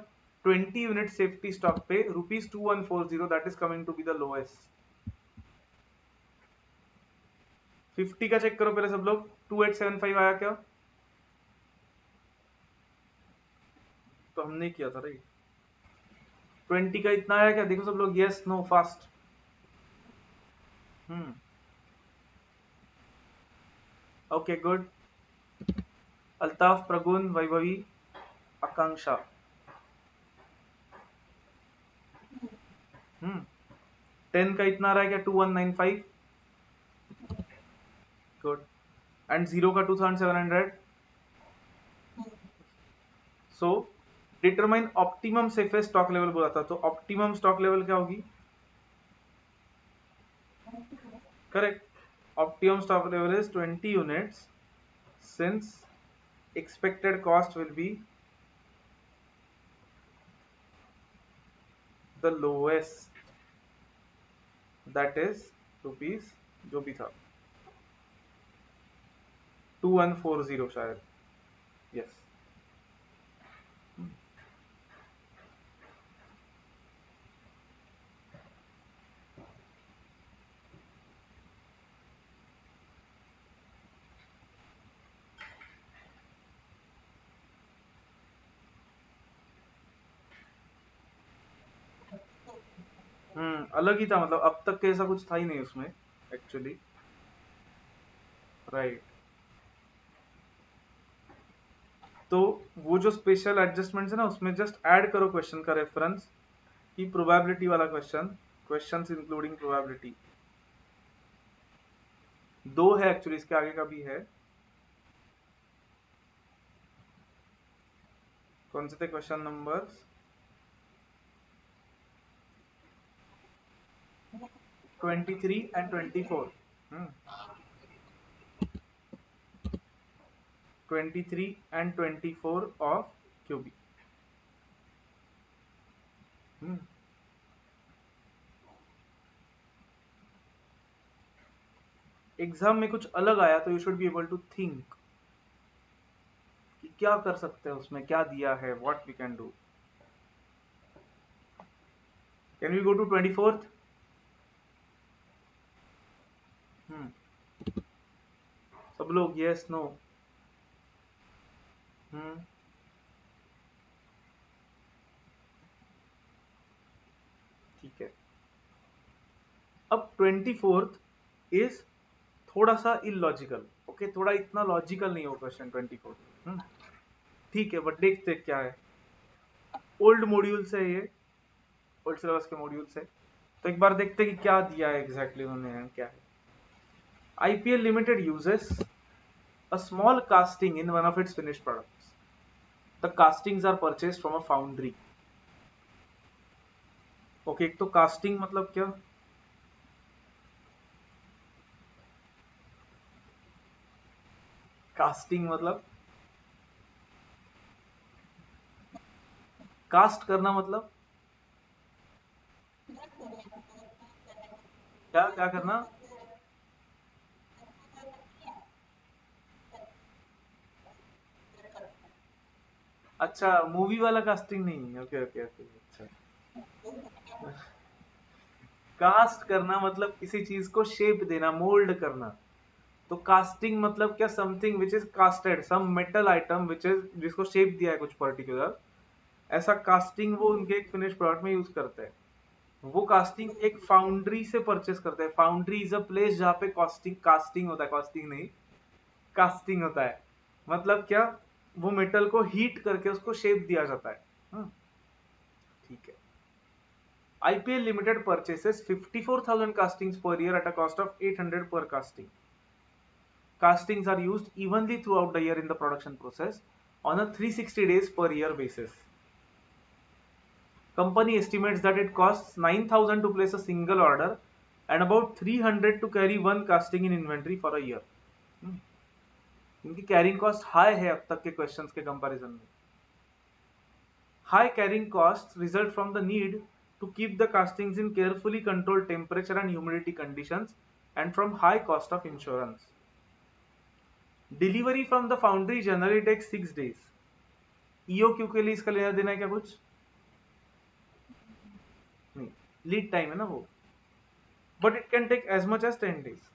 20 यूनिट सेफ्टी स्टॉक पे rupees 2140, that is coming to be the lowest. 50 का चेक करो पहले सब लोग, 2875 आया क्या? तो हमने किया था राइट। 20 का इतना आया क्या? देखो सब लोग, yes no fast. Okay good. Altaf, Pragun, Vaibhavi, Akanksha. 10 का इतना आ रहा है क्या? 2195। गुड। एंड 0 का 2700। So determine optimum safest stock level बोला था, तो ऑप्टिमम स्टॉक लेवल क्या होगी? Correct. Optimum stock level is 20 units since expected cost will be the lowest, that is rupees जो भी था 2140 शायद, यस। अलग ही था, मतलब अब तक के ऐसा कुछ था ही नहीं उसमें एक्चुअली, राइट। तो वो जो स्पेशल एडजस्टमेंट्स है ना, उसमें जस्ट ऐड करो क्वेश्चन का रेफरेंस की प्रोबेबिलिटी वाला क्वेश्चन, क्वेश्चंस इंक्लूडिंग प्रोबेबिलिटी। दो है एक्चुअली, इसके आगे का भी है। कौन से थे question numbers? 23 and 24। 23 and 24 of QB। Exam में कुछ अलग आया तो you should be able to think कि क्या कर सकते हैं उसमें, क्या दिया है, what we can do. Can we go to 24th? सब लोग यस नो? ठीक है। अब 24th इज थोड़ा सा इलॉजिकल, ओके, थोड़ा इतना लॉजिकल नहीं हो क्वेश्चन 24। ठीक है, बट देखते क्या है। ओल्ड मॉड्यूल से, ये ओल्ड सिलेबस के मॉड्यूल से, तो एक बार देखते कि क्या दिया है एग्जैक्टली उन्होंने, क्या है। IPL Limited uses a small casting in one of its finished products. The castings are purchased from a foundry. Okay, एक तो कास्टिंग मतलब क्या? कास्टिंग मतलब कास्ट करना मतलब क्या क्या करना? अच्छा, मूवी वाला कास्टिंग नहीं। ओके ओके ओके, अच्छा। कास्ट करना मतलब किसी चीज को शेप देना, मोल्ड करना। तो कास्टिंग मतलब क्या? Something which is casted, some metal item which is, जिसको शेप दिया है कुछ पर्टिकुलर, ऐसा कास्टिंग वो उनके एक फिनिश प्रोडक्ट में यूज करते हैं। वो कास्टिंग एक फाउंड्री से परचेस करते हैं। फाउंड्री इज अ प्लेस जहाँ पे कास्टिंग कास्टिंग होता है, कास्टिंग नहीं, कास्टिंग होता है। मतलब क्या? वो मेटल को हीट करके उसको शेप दिया जाता है। ठीक है। IPL Limited purchases 54,000 castings per year at a cost of 800 per casting. Castings are used evenly throughout the year in the production process on a 360 days per year basis. Company estimates that it costs 9,000 to place a single order and about 300 to carry one casting in inventory for a year. इनकी carrying cost high है अब तक के questions के comparison में। High carrying costs result from the need to keep the castings in carefully controlled temperature and humidity conditions and from high cost of insurance. Delivery from the foundry generally takes 6 days. EOQ के लिए इसका लेना देना है क्या कुछ? नहीं, lead time है ना वो, but it can take as much as 10 days.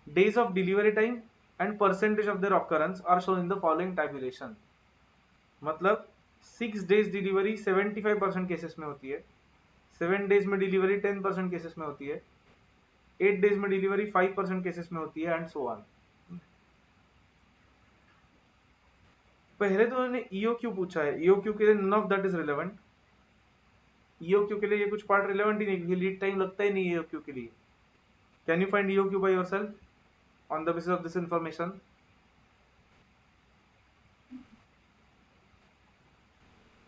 Days of delivery time and percentage of their occurrence are shown in the following tabulation. मतलब 6 days डिलीवरी 75% केसेस में होती है, 7 डेज में डिलीवरी 10% केसेस में होती है, 8 डेज में डिलीवरी 5% केसेस में होती है, एंड सो ऑन। पहले तो उन्होंने EOQ पूछा है, EOQ के लिए none of that is relevant. EOQ के लिए ये कुछ पार्ट रिलेवेंट ही नहीं, क्योंकि लीड टाइम लगता ही नहीं है EOQ के लिए। Can you find EOQ by yourself on the basis of this information?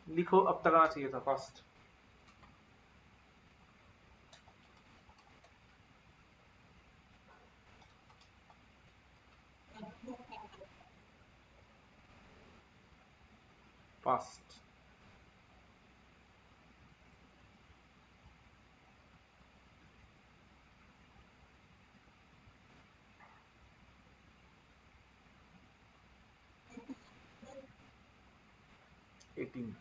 लिखो, अब तक आना चाहिए था फास्ट। फास्ट। एटीन।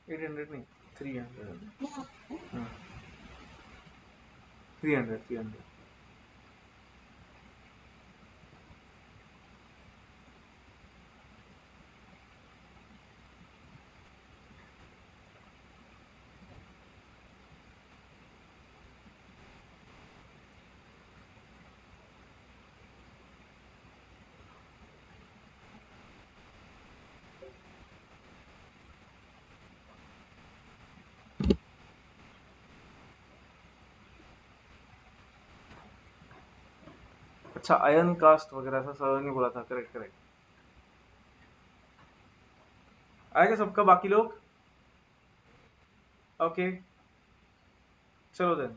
800 नहीं, 300। 300। अच्छा, आयरन कास्ट वगैरह ऐसा सर ने बोला था, करेक्ट करेक्ट। आएगा सबका, बाकी लोग? ओके, चलो देन।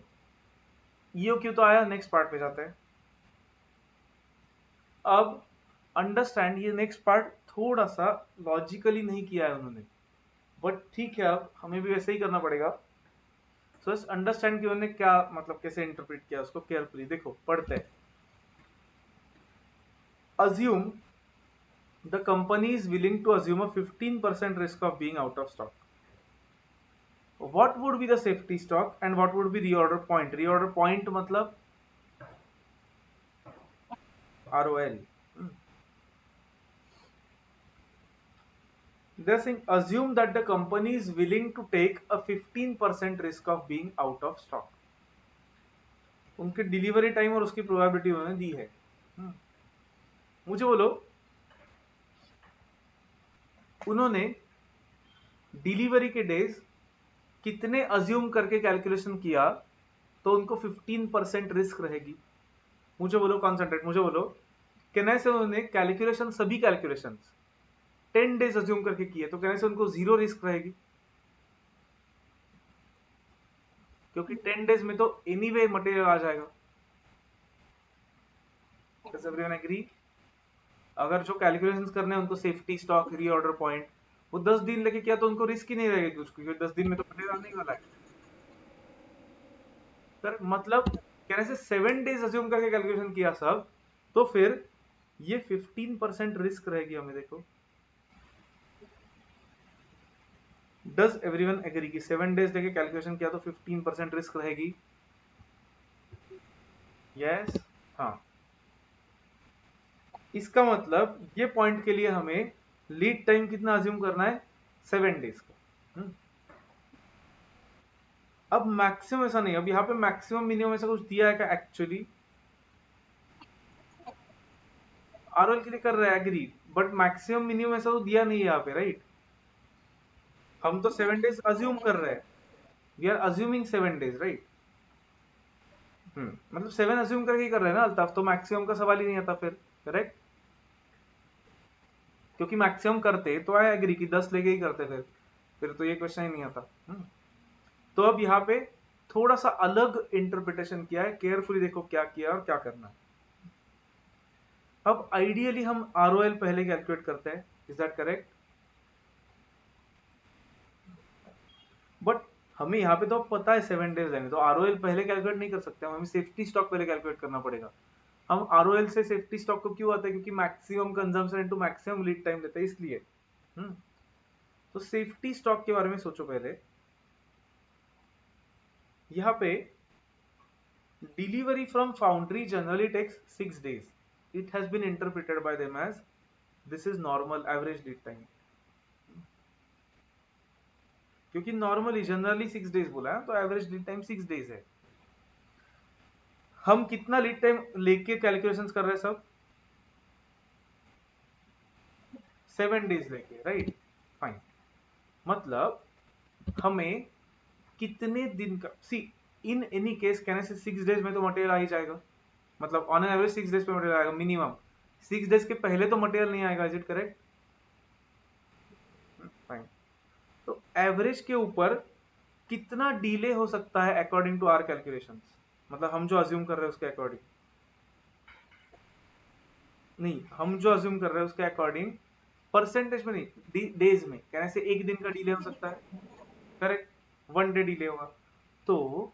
EOQ तो आया, नेक्स्ट पार्ट पे जाते हैं। अब अंडरस्टैंड, ये नेक्स्ट पार्ट थोड़ा सा लॉजिकली नहीं किया है उन्होंने, बट ठीक है, अब हमें भी वैसे ही करना पड़ेगा। सो अंडरस्टैंड कि उन्होंने क्या मतलब कैसे इंटरप्रेट किया उसको केयरफुली देखो, पढ़ते हैं। Assume the company is willing to assume a 15% risk of being out of stock. What would be the safety stock and what would be reorder point? Reorder point मतलब ROL। They're saying assume that the company is willing to take a 15% risk of being out of stock. उनके delivery time और उसकी probability उन्होंने दी है। मुझे बोलो, उन्होंने delivery के डेज कितने अज्यूम करके कैलकुलेशन किया तो उनको 15% रिस्क रहेगी। मुझे बोलो कॉन्सेंट्रेट, मुझे बोलो कहने से उन्होंने कैलकुलेशन, सभी कैलकुलेशन 10 डेज अज्यूम करके किए, तो कहने से उनको 0 रिस्क रहेगी, क्योंकि 10 डेज में तो एनीवे मटेरियल आ जाएगा। Does everyone agree? अगर जो कैलकुलेशंस करने हैं उनको सेफ्टी स्टॉक, रीऑर्डर पॉइंट, वो 10 दिन लेके किया तो उनको रिस्क ही नहीं रहेगा कुछ, क्योंकि 10 दिन में तो मटेरियल आने ही वाला है। सर मतलब कहने से 7 डेज अज्यूम करके कैलकुलेशन किया सब, तो फिर ये 15% रिस्क रहेगी हमें। देखो, डज एवरीवन एग्री कि 7 डेज लेके कैलकुलेशन किया तो 15% रिस्क रहेगी? यस हाँ। इसका मतलब ये पॉइंट के लिए हमें लीड टाइम कितना अज्यूम करना है? 7 डेज का। अब मैक्सिमम ऐसा नहीं, अब यहाँ पे मैक्सिमम मिनिमम ऐसा कुछ दिया है क्या एक्चुअली? आरओएल के लिए कर रहा है, एग्री, बट मैक्सिमम मिनिमम ऐसा तो दिया नहीं है यहाँ पे, राइट? हम तो 7 डेज अज्यूम कर रहे हैं, we are assuming 7 days, right? मतलब 7 अज्यूम करके ही कर रहे हैं ना अल्ताफ, तो मैक्सिमम का सवाल ही नहीं आता फिर, करेक्ट? क्योंकि मैक्सिमम करते तो आई एग्री कि 10 लेके ही करते, फिर तो ये क्वेश्चन ही नहीं आता। तो अब यहाँ पे थोड़ा सा अलग इंटरप्रिटेशन किया है, केयरफुली देखो क्या किया और क्या करना है। अब आइडियली हम आरओएल पहले कैलकुलेट करते हैं, इज दैट करेक्ट? बट हमें यहाँ पे तो पता है 7 डेज लेंगे, तो आरओएल पहले कैलकुलेट नहीं कर सकते, हमें सेफ्टी स्टॉक पहले कैलकुलेट करना पड़ेगा। हम आरओएल से सेफ्टी स्टॉक को क्यों आता है? क्योंकि maximum consumption into maximum lead time लेते हैं, इसलिए। तो सेफ्टी स्टॉक के बारे में सोचो पहले। यहाँ पे delivery from foundry generally takes 6 days. It has been interpreted by them as this is normal average lead time, क्योंकि नॉर्मली जनरली 6 days बोला है, तो एवरेज लीड टाइम 6 days है। हम कितना लीड टाइम लेके कैलकुलेशंस कर रहे हैं सब? 7 days लेके, राइट? फाइन। मतलब हमें कितने दिन का, सी इन एनी केस कहने से 6 days में तो मटेरियल आ ही जाएगा, मतलब ऑन एन एवरेज 6 days पे मटेरियल आएगा मिनिमम। 6 days के पहले तो मटेरियल नहीं आएगा, इज इट करेक्ट? फाइन। तो एवरेज के ऊपर कितना डिले हो सकता है अकॉर्डिंग टू आवर कैलकुलेशंस, मतलब हम जो अज्यूम कर रहे हैं उसके अकॉर्डिंग, नहीं हम जो अज्यूम कर रहे हैं उसके अकॉर्डिंग, परसेंटेज में नहीं, डेज में। कहने से एक दिन का डिले हो सकता है, करेक्ट? 1 day डिले होगा, तो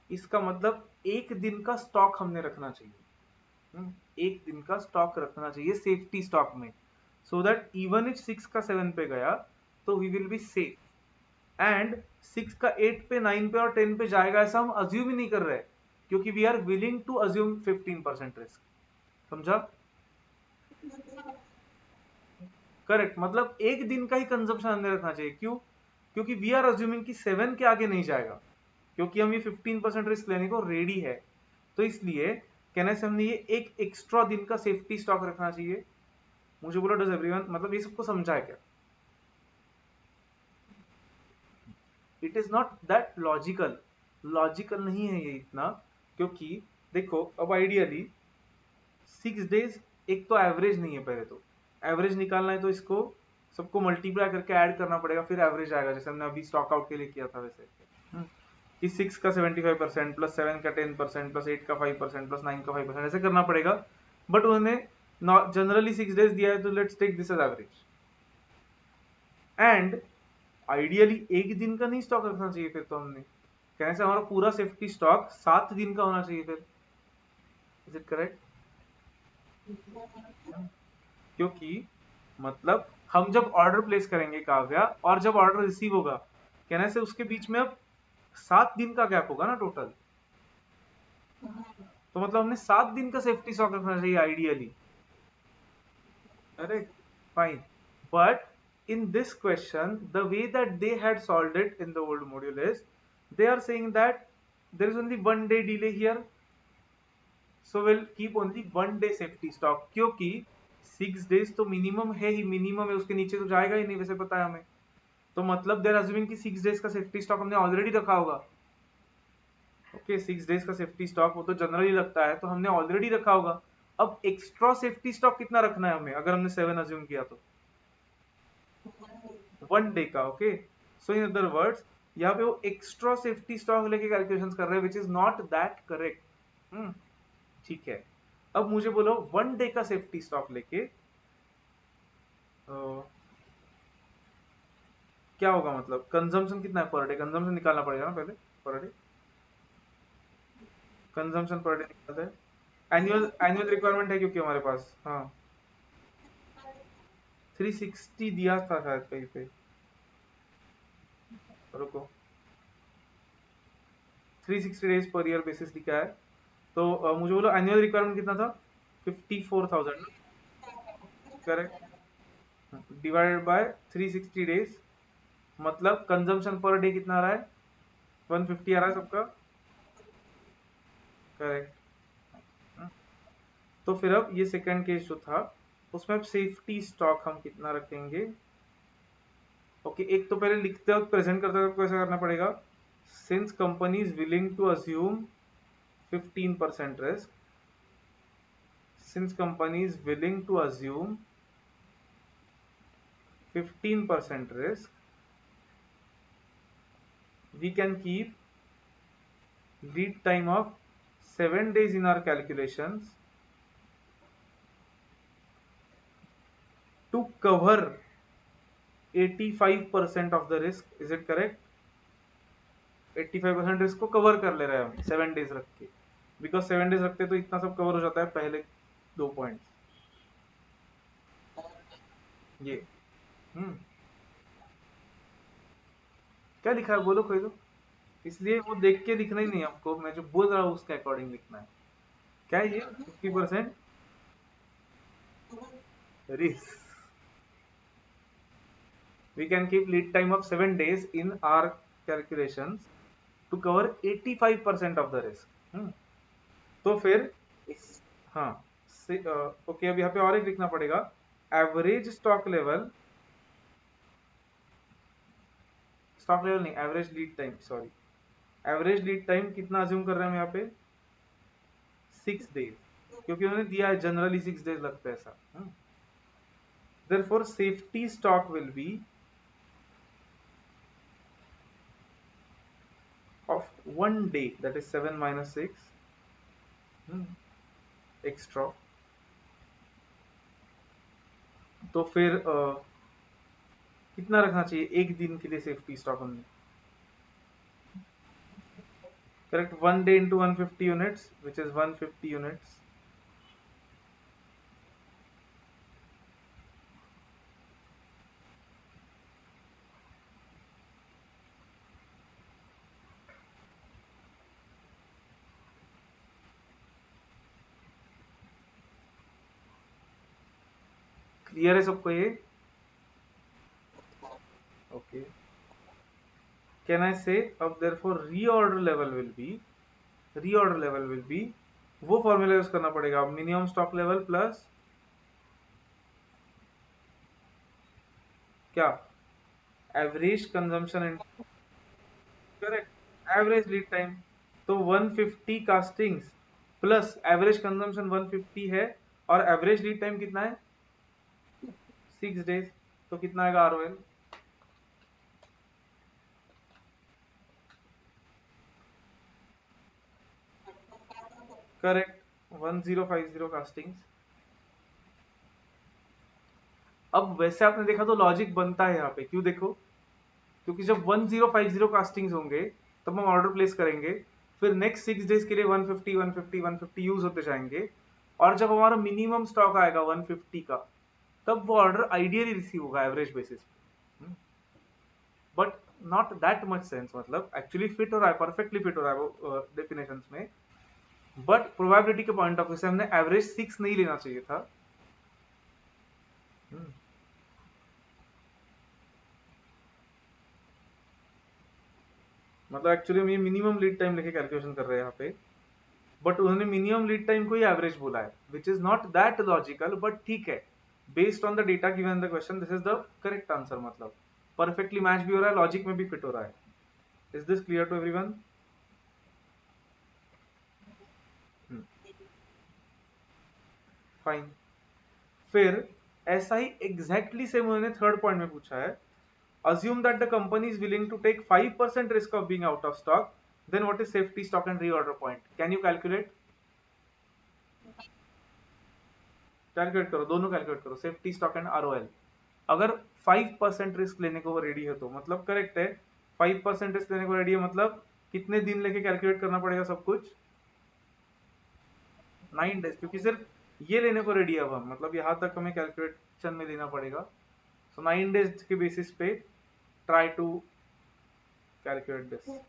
इसका मतलब एक दिन का स्टॉक हमने रखना चाहिए। एक दिन का स्टॉक रखना चाहिए सेफ्टी स्टॉक में, सो दैट इवन इफ 6 का 7 पे गया तो we will be safe, and 6 का 8 पे, 9 पे और 10 पे जाएगा ऐसा हम अज्यूम ही नहीं कर रहे, क्योंकि we are willing to assume 15% risk. समझा? करेक्ट, मतलब एक दिन का ही कंजम्पशन हमने रखना चाहिए। क्यों? क्योंकि वी आर अज्यूमिंग कि 7 के आगे नहीं जाएगा, क्योंकि हम ये 15% रिस्क लेने को रेडी है, तो इसलिए कहने से हमने ये एक एक्स्ट्रा दिन का सेफ्टी स्टॉक रखना चाहिए। मुझे बोलो डज एवरीवन, मतलब ये सबको समझा है क्या? It is not that logical, logical नहीं है ये इतना, क्योंकि देखो अब आइडियली 6 days एक तो एवरेज नहीं है, पहले तो एवरेज निकालना है तो इसको सबको मल्टीप्लाई करके ऐड करना पड़ेगा, फिर एवरेज आएगा, जैसे हमने अभी स्टॉक आउट के लिए किया था वैसे। कि 6 का 75% प्लस 7 का 10% प्लस 8 का 5% प्लस 9 का 5%, ऐसे करना पड़ेगा। बट उन्होंने जनरली 6 days दिया है, तो let's take this as average. And ideally एक दिन का नहीं स्टॉक रखना चाहिए फिर, तो हमने कहने से हमारा पूरा सेफ्टी स्टॉक 7 दिन का होना चाहिए फिर, इज इट करेक्ट? क्योंकि मतलब हम जब ऑर्डर प्लेस करेंगे काव्या, और जब ऑर्डर रिसीव होगा, कहने से उसके बीच में अब 7 दिन का गैप होगा ना टोटल, तो मतलब हमने 7 दिन का सेफ्टी स्टॉक रखना चाहिए आइडियली। अरे fine, but in this question the way that they had solved it in the old module is they are saying that there is only 1 day delay here, so we'll keep only 1 day safety stock, क्योंकि 6 days तो minimum है ही, minimum है, उसके नीचे तो जाएगा ही नहीं, वैसे पता है हमें, तो मतलब देर अज्यूमिंग कि 6 days का सेफ्टी स्टॉक हमने ऑलरेडी रखा होगा। ओके 6 डेज का सेफ्टी स्टॉक वो तो जनरली लगता है, तो हमने ऑलरेडी रखा होगा। अब एक्स्ट्रा सेफ्टी स्टॉक कितना रखना है हमें, अगर हमने 7 अज्यूम किया तो 1 डे का। Okay, so in other words यहाँ पे वो एक्स्ट्रा सेफ्टी स्टॉक लेके कैलकुलेशंस कर रहे हैं, which is not that correct. ठीक है, अब मुझे बोलो 1 डे का सेफ्टी स्टॉक लेके क्या होगा, मतलब कंजम्पशन कितना है पर डे, कंजम्पशन निकालना पड़ेगा ना पहले। Per day consumption per day निकालते हैं, एनुअल एनुअल रिक्वायरमेंट है क्योंकि हमारे पास, हाँ 360 दिया था शायद कहीं पे, रुको 360 डेज पर ईयर बेसिस लिखा है। तो मुझे बोलो एनुअल रिक्वायरमेंट कितना था, 54,000 करेक्ट, डिवाइडेड बाय 360 डेज, मतलब कंजम्पशन पर डे कितना आ रहा है, 150 आ रहा है सबका, करेक्ट। तो फिर अब ये सेकंड केस जो था उसमें अब सेफ्टी स्टॉक हम कितना रखेंगे। ओके, एक तो पहले लिखते वक्त प्रेजेंट करते वक्त कैसा करना पड़ेगा, since company is willing to assume 15% risk, since company is willing to assume 15% risk, we can keep lead time of 7 days in our calculations to cover 85% of the risk. Is it correct? 85% risk को cover कर ले रहे हैं हम 7 days रख के, because 7 days रखते तो इतना सब कवर हो जाता है पहले 2 पॉइंट ये। हम्म क्या लिखा है बोलो कोई तो, इसलिए वो देख के लिखना ही नहीं हमको, मैं जो बोल रहा हूँ उसके अकॉर्डिंग लिखना है। क्या है ये 50% risk, we can keep lead time of 7 days in our calculations to cover 85% of the risk। तो फिर हाँ ओके, अब यहाँ पे और एक लिखना पड़ेगा, average stock level, stock level नहीं, average lead time, sorry average lead time कितना अज्यूम कर रहे हैं हम यहाँ पे, 6 डेज, क्योंकि उन्होंने दिया है जनरली 6 डेज लगता है ऐसा। Therefore safety stock will be of 1 day, that is 7 minus 6 extra। तो फिर कितना रखना चाहिए एक दिन के लिए सेफ्टी स्टॉक हमने, correct 1 day into 150 units which is 150 units. Clear है सबको ये, ओके। कैन आई से अब therefore reorder level will be, reorder level will be, वो फॉर्मूला यूज करना पड़ेगा, मिनिमम स्टॉक लेवल प्लस क्या, average consumption in, correct average lead time. तो 150 कास्टिंग्स प्लस एवरेज कंजम्पशन 150 है, और एवरेज लीड टाइम कितना है 6 डेज, तो कितना आएगा आरओएल, करेक्ट 1050 कास्टिंग्स। अब वैसे आपने देखा तो लॉजिक बनता है यहाँ पे, क्यों देखो, क्योंकि जब 1050 कास्टिंग्स होंगे तब हम ऑर्डर प्लेस करेंगे, फिर नेक्स्ट 6 डेज के लिए 150 150 150 यूज होते जाएंगे, और जब हमारा मिनिमम स्टॉक आएगा 150 का, तब वो ऑर्डर आइडियली रिसीव होगा एवरेज बेसिस पे, but not that much sense, मतलब एक्चुअली फिट हो रहा है, परफेक्टली फिट हो रहा है वो डेफिनेशंस में, बट प्रोबेबिलिटी के पॉइंट ऑफ व्यू से हमने एवरेज 6 नहीं लेना चाहिए था। मतलब एक्चुअली हम ये मिनिमम लीड टाइम लेके कैलकुलेशन कर रहे हैं यहाँ पे, बट उन्होंने मिनिमम लीड टाइम को ही एवरेज बोला है, which is not that logical, but ठीक है, based on the data given in the question this is the correct answer, मतलब परफेक्टली मैच भी हो रहा है, लॉजिक में भी फिट हो रहा है। Is this clear to everyone? Fine. फिर ऐसा ही एग्जैक्टली सेम उन्होंने थर्ड पॉइंट में पूछा है, assume that the company is willing to take 5% risk of being out of stock, then what is safety stock and reorder point? Can you calculate? Calculate करो, दोनों calculate करो, safety stock and ROL. अगर 5% risk लेने को वो ready है तो मतलब करेक्ट है, 5% रिस्क लेने को रेडी है मतलब कितने दिन लेके कैलकुलेट करना पड़ेगा सब कुछ? 9 days, क्योंकि सिर्फ ये लेने को रेडी है अब हम, मतलब यहाँ तक हमें कैलकुलेशन में लेना पड़ेगा। सो 9 days के बेसिस पे try to calculate this.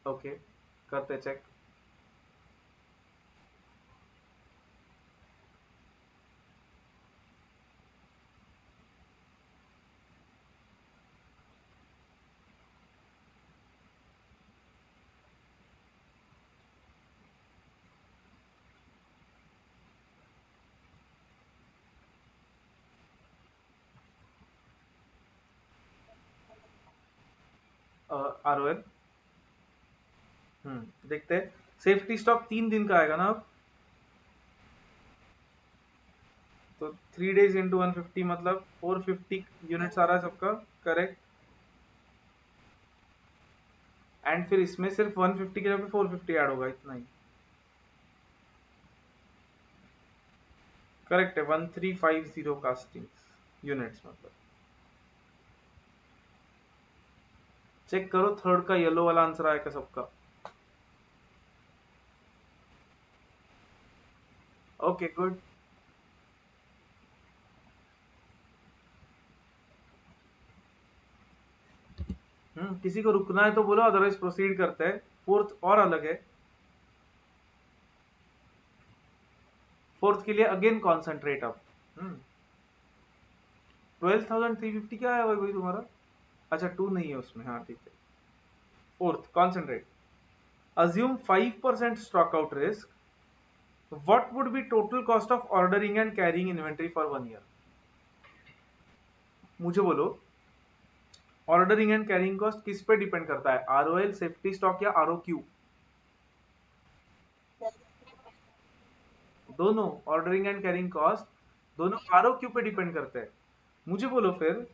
Okay, करते चेक। आरओएल देखते हैं। सेफ्टी स्टॉक 3 दिन का आएगा ना अब, तो 3 days इंटू 150 मतलब 450 यूनिट्स आ रहा है सबका, करेक्ट। एंड फिर इसमें सिर्फ 150 के जगह 450 ऐड होगा, इतना ही। करेक्ट है, 1350 कास्टिंग यूनिट्स मतलब। चेक करो थर्ड का येलो वाला आंसर आएगा सबका। Okay good. किसी को रुकना है तो बोलो, अदरवाइज प्रोसीड करते हैं। फोर्थ और अलग है, फोर्थ के लिए अगेन कॉन्सेंट्रेट अप। 12,350 क्या है भाई तुम्हारा? अच्छा 2 नहीं है उसमें, हाँ ठीक है। Fourth concentrate, assume 5% stock out risk, what would be total cost of ordering and carrying inventory for 1 year? मुझे बोलो, ऑर्डरिंग एंड कैरिंग कॉस्ट किस पे डिपेंड करता है, आरओएल, सेफ्टी स्टॉक या आरओक्यू? दोनों, ऑर्डरिंग एंड कैरिंग कॉस्ट दोनों आरओक्यू पे डिपेंड करते हैं। मुझे बोलो फिर,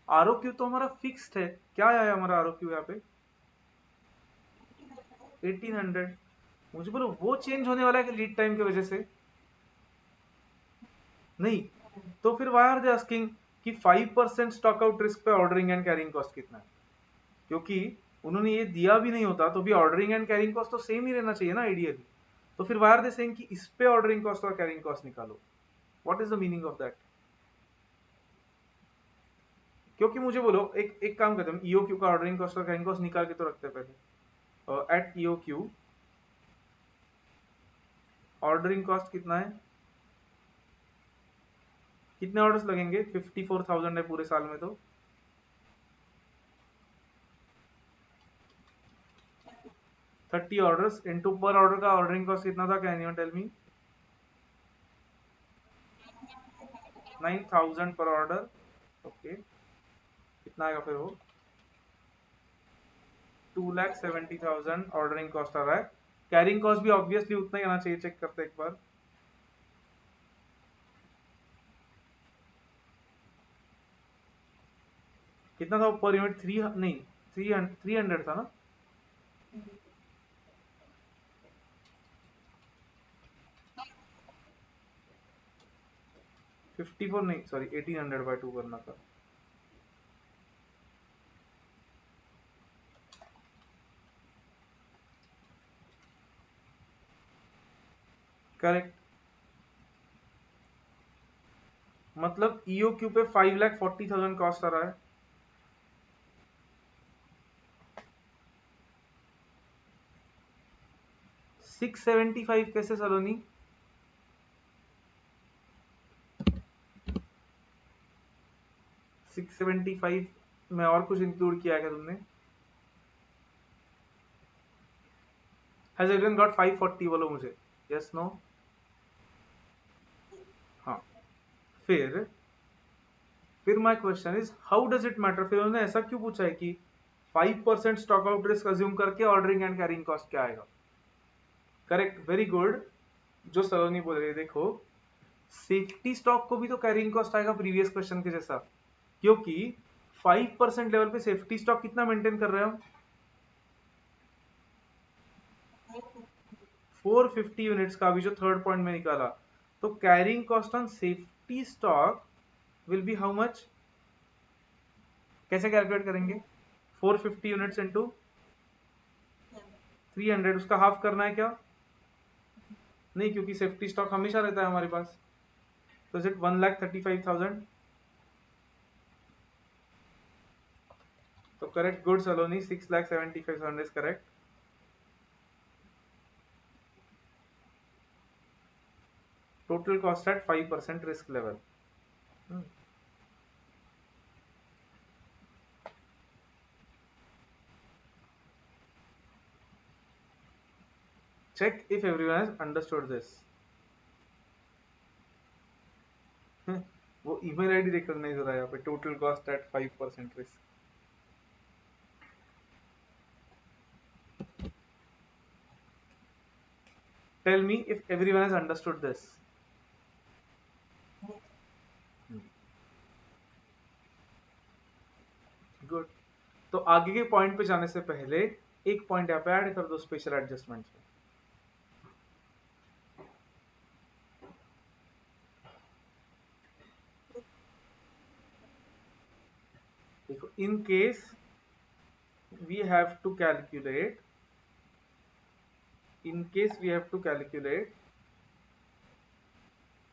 आरओक्यू तो हमारा फिक्स्ड है, क्या है हमारा आरओक्यू यहाँ पे? 1800। मुझे बोलो वो चेंज होने वाला है कि लीड टाइम की वजह से? नहीं, तो फिर वाई आर दे आस्किंग कि 5% स्टॉक आउट रिस्क पे ऑर्डरिंग एंड कैरिंग कॉस्ट कितना है? क्योंकि उन्होंने ये दिया भी नहीं होता तो भी ऑर्डरिंग एंड कैरिंग कॉस्ट तो सेम ही रहना चाहिए ना आइडियली। तो फिर वाई आर दे सेइंग कि इस पे ऑर्डरिंग कॉस्ट और कैरिंग कॉस्ट निकालो? What is the meaning of that? क्योंकि मुझे बोलो, एक एक काम करते हैं, ईओक्यू का ऑर्डरिंग कॉस्ट और कैरिंग कॉस्ट निकाल के तो रखते हैं पहले। एट ईओक्यू ऑर्डरिंग कॉस्ट कितना है, कितने ऑर्डर्स लगेंगे? 54,000 है पूरे साल में, तो 30 ऑर्डर्स इनटू पर ऑर्डर का ऑर्डरिंग कॉस्ट कितना था, कैन यू टेल मी? 9,000 पर ऑर्डर। ओके, कितना आएगा फिर वो? 2,70,000 ऑर्डरिंग कॉस्ट आ रहा है। कैरिंग कॉस्ट भी ऑब्वियसली उतना ही आना चाहिए, चेक करते हैं एक बार। कितना था पर यूनिट? 3 नहीं, 300 था ना? 54 नहीं, सॉरी 1800/2 करना था। करेक्ट, मतलब ईओक्यू पे 5,40,000 कॉस्ट आ रहा है। 675 कैसे सलोनी? 675 में और कुछ इंक्लूड किया है क्या तुमने? Has everyone got 540? बोलो मुझे यस नो। हाँ, फिर my question is how does it matter? फिर उन्होंने ऐसा क्यों पूछा है कि 5% स्टॉक आउट रिस्क अज्यूम करके ऑर्डरिंग एंड कैरिंग कॉस्ट क्या आएगा? Correct, very good. जो सलोनी बोल रही है, देखो सेफ्टी स्टॉक को भी तो कैरिंग कॉस्ट आएगा प्रीवियस क्वेश्चन के जैसा, क्योंकि 5% लेवल पे सेफ्टी स्टॉक कितना मेंटेन कर रहे हो? 450 यूनिट्स का, अभी जो थर्ड पॉइंट में निकाला। तो carrying cost on safety stock will be how much? कैसे कैलकुलेट करेंगे? 450 यूनिट्स इंटू 300, उसका हाफ करना है क्या? नहीं, क्योंकि सेफ्टी स्टॉक हमेशा रहता है हमारे पास। तो इज इट 1,35,000? तो correct, good Saloni, 6,75,000 is correct. Total cost at 5% risk level. Check if everyone has understood this. वो ईमेल आईडी रिकॉग्नाइज हो रहा है यहाँ पे, total cost at 5% risk. Tell me if everyone has understood this. Good. तो आगे के पॉइंट पे जाने से पहले एक पॉइंट यहाँ पे ऐड कर दो, स्पेशल एडजस्टमेंट। देखो, in case we have to calculate, in case we have to calculate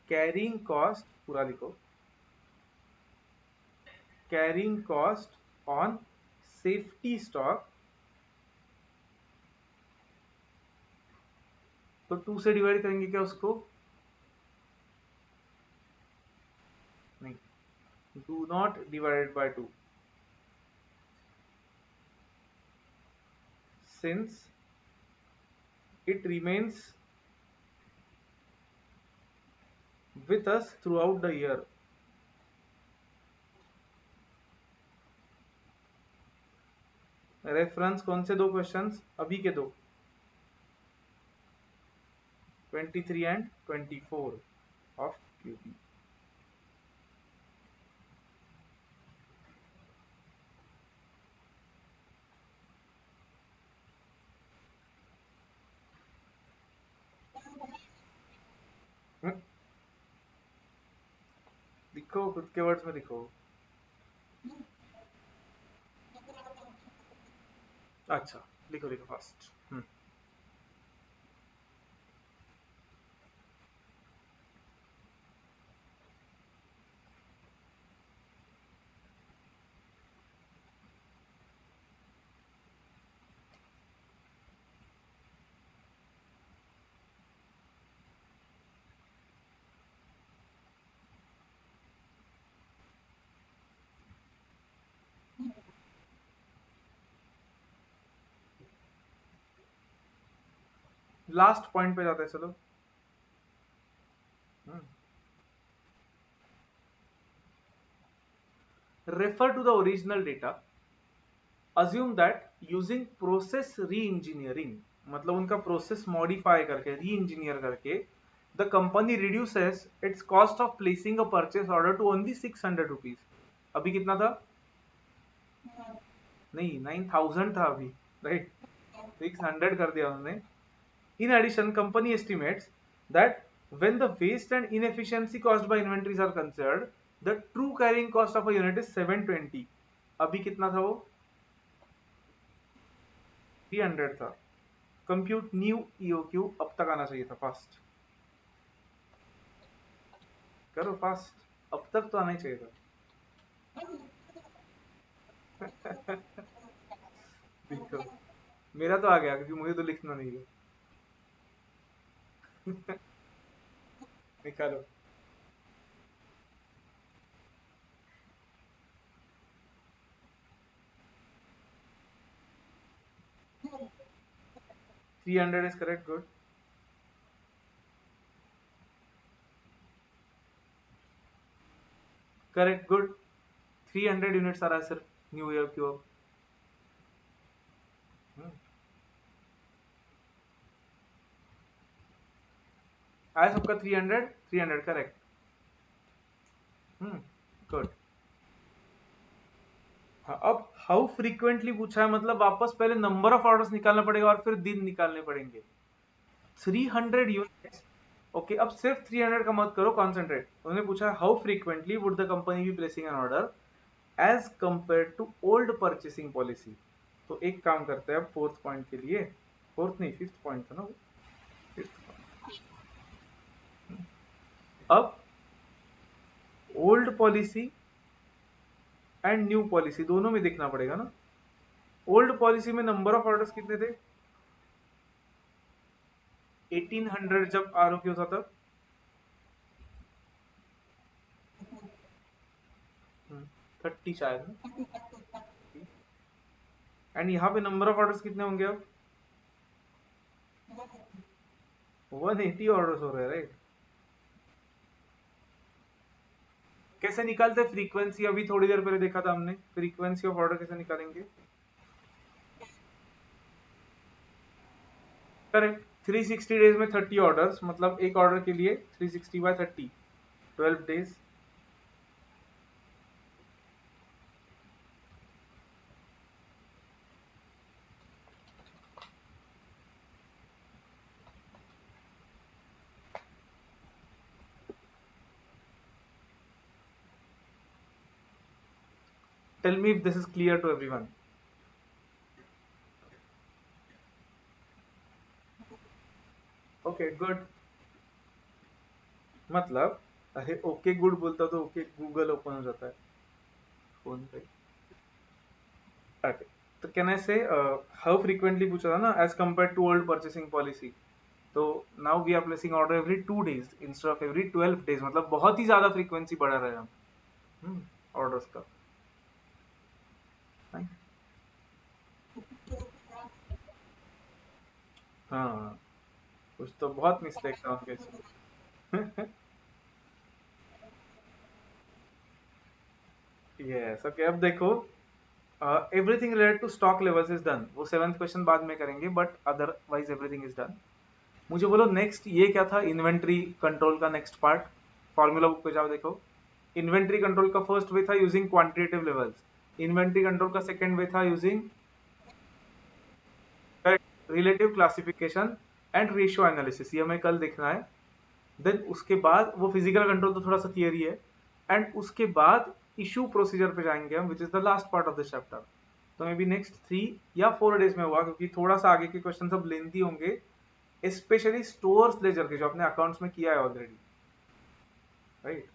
carrying cost, पूरा लिखो, carrying cost on safety stock, तो 2 से डिवाइड करेंगे क्या उसको? नहीं, do not divide by 2, since it remains with us throughout the year. Reference कौन से दो क्वेश्चंस? अभी के दो, 23 एंड 24 ऑफ क्यूबी। लिखो, खुद के वर्ड्स में लिखो। अच्छा, लिखो लिखो फास्ट। लास्ट पॉइंट पे जाते हैं, चलो। Refer to the original data. Assume that using process re-engineering, मतलब उनका प्रोसेस मॉडिफाई करके, री इंजीनियर करके, the company reduces its cost of placing a purchase order to only 600 rupees. अभी कितना था? नहीं, 9,000 था अभी, राइट? 600 कर दिया उन्होंने। In addition, company estimates that when the waste and inefficiency caused by inventories are considered, the true carrying cost of a unit is 720। अभी कितना था वो? 300 था। कंप्यूट न्यू ईओक्यू, अब तक आना चाहिए था, फास्ट करो, फास्ट, अब तक तो आना ही चाहिए था। देखो, मेरा तो आ गया क्योंकि मुझे तो लिखना नहीं है। निकालो। 300 is correct. Good. Correct. Good. 300 units आ रहा है सिर्फ न्यू ईयर की ओर। आया सबका 300 300 करेक्ट। गुड। हाँ, अब हाउ फ्रीक्वेंटली पूछा है, मतलब वापस पहले नंबर ऑफ ऑर्डर्स निकालना पड़ेगा और फिर दिन निकालने पड़ेंगे। 300 यूनिट्स। ओके, अब सिर्फ 300 का मत करो, कॉन्सेंट्रेट। उन्होंने पूछा how frequently would the company be placing an order as compare to old purchasing policy. तो एक काम करते हैं अब फोर्थ पॉइंट के लिए, फोर्थ नहीं फिफ्थ पॉइंट था ना वो, फिफ्थ पॉइंट। अब old policy and new policy दोनों में देखना पड़ेगा ना। ओल्ड पॉलिसी में नंबर ऑफ ऑर्डर्स कितने थे? 1800 जब आरओके होता था। 30 शायद। एंड यहाँ पे नंबर ऑफ ऑर्डर्स कितने होंगे अब? 180 ऑर्डर्स हो रहे हैं, राइट। कैसे निकालते हैं फ्रीक्वेंसी? अभी थोड़ी देर पहले देखा था हमने, फ्रीक्वेंसी ऑफ ऑर्डर कैसे निकालेंगे? करेक्ट। 360 डेज में 30 ऑर्डर्स, मतलब एक ऑर्डर के लिए 360 by 30, 12 days. Tell me if this is clear to everyone. Okay good. मतलब अरे ओके गुड बोलता तो ओके गूगल ओपन हो जाता है फोन पे। ओके, तो कैन आई से हाउ फ्रीक्वेंटली पूछा था ना, as compare to old purchasing policy. तो now we are placing order every 2 days instead of every 12 days, मतलब बहुत ही ज्यादा फ्रीक्वेंसी बढ़ा रहे हैं हम ऑर्डर्स का। हाँ, कुछ तो बहुत मिस्टेक था उनके इसमें। यस ओके, अब देखो everything related to stock levels is done. वो सेवेंथ क्वेश्चन बाद में करेंगे, but otherwise everything is done. मुझे बोलो नेक्स्ट ये क्या था? इन्वेंट्री कंट्रोल का नेक्स्ट पार्ट। फॉर्मूला बुक पे जाओ देखो। इन्वेंट्री कंट्रोल का फर्स्ट वे था using quantitative levels. Inventory control का सेकंड वे था using relative classification and ratio analysis. ये हमें कल देखना है। देन उसके बाद वो फिजिकल कंट्रोल तो थोड़ा सा थियरी है, एंड उसके बाद इशू प्रोसीजर पे जाएंगे हम, which is the last part of the chapter. तो मे बी नेक्स्ट 3 या 4 डेज में हुआ, क्योंकि थोड़ा सा आगे के क्वेश्चन सब लेंथी होंगे, स्पेशली स्टोर्स लेजर के जो अपने अकाउंट्स में किया है ऑलरेडी, राइट।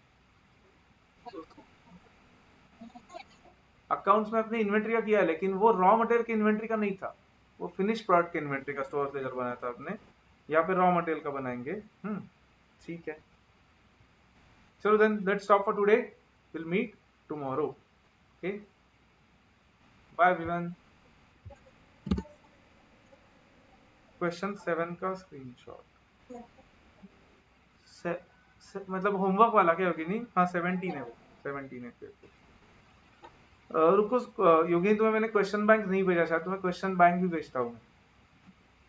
अकाउंट्स में अपने इन्वेंट्री का किया है, लेकिन वो रॉ मटेरियल की इन्वेंट्री का नहीं था, वो फिनिश प्रोडक्ट की इन्वेंट्री का स्टोर्स लेजर बनाया था आपने। यहाँ पे रॉ मटेरियल का बनाएंगे। ठीक है, चलो then let's stop for today, will meet tomorrow. Okay, bye everyone. Question 7 का स्क्रीनशॉट मतलब होमवर्क वाला क्या होगी? नहीं, हाँ 17 है वो, 17 है फिर। रुको, योगी तुम्हें मैंने क्वेश्चन बैंक नहीं भेजा, शायद तुम्हें क्वेश्चन बैंक भी भेजता हूँ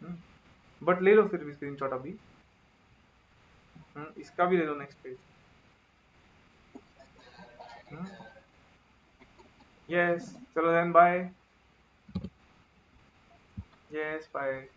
मैं, बट ले लो फिर भी स्क्रीनशॉट अभी। इसका भी ले लो नेक्स्ट पेज। यस चलो देन बाय। Yes bye.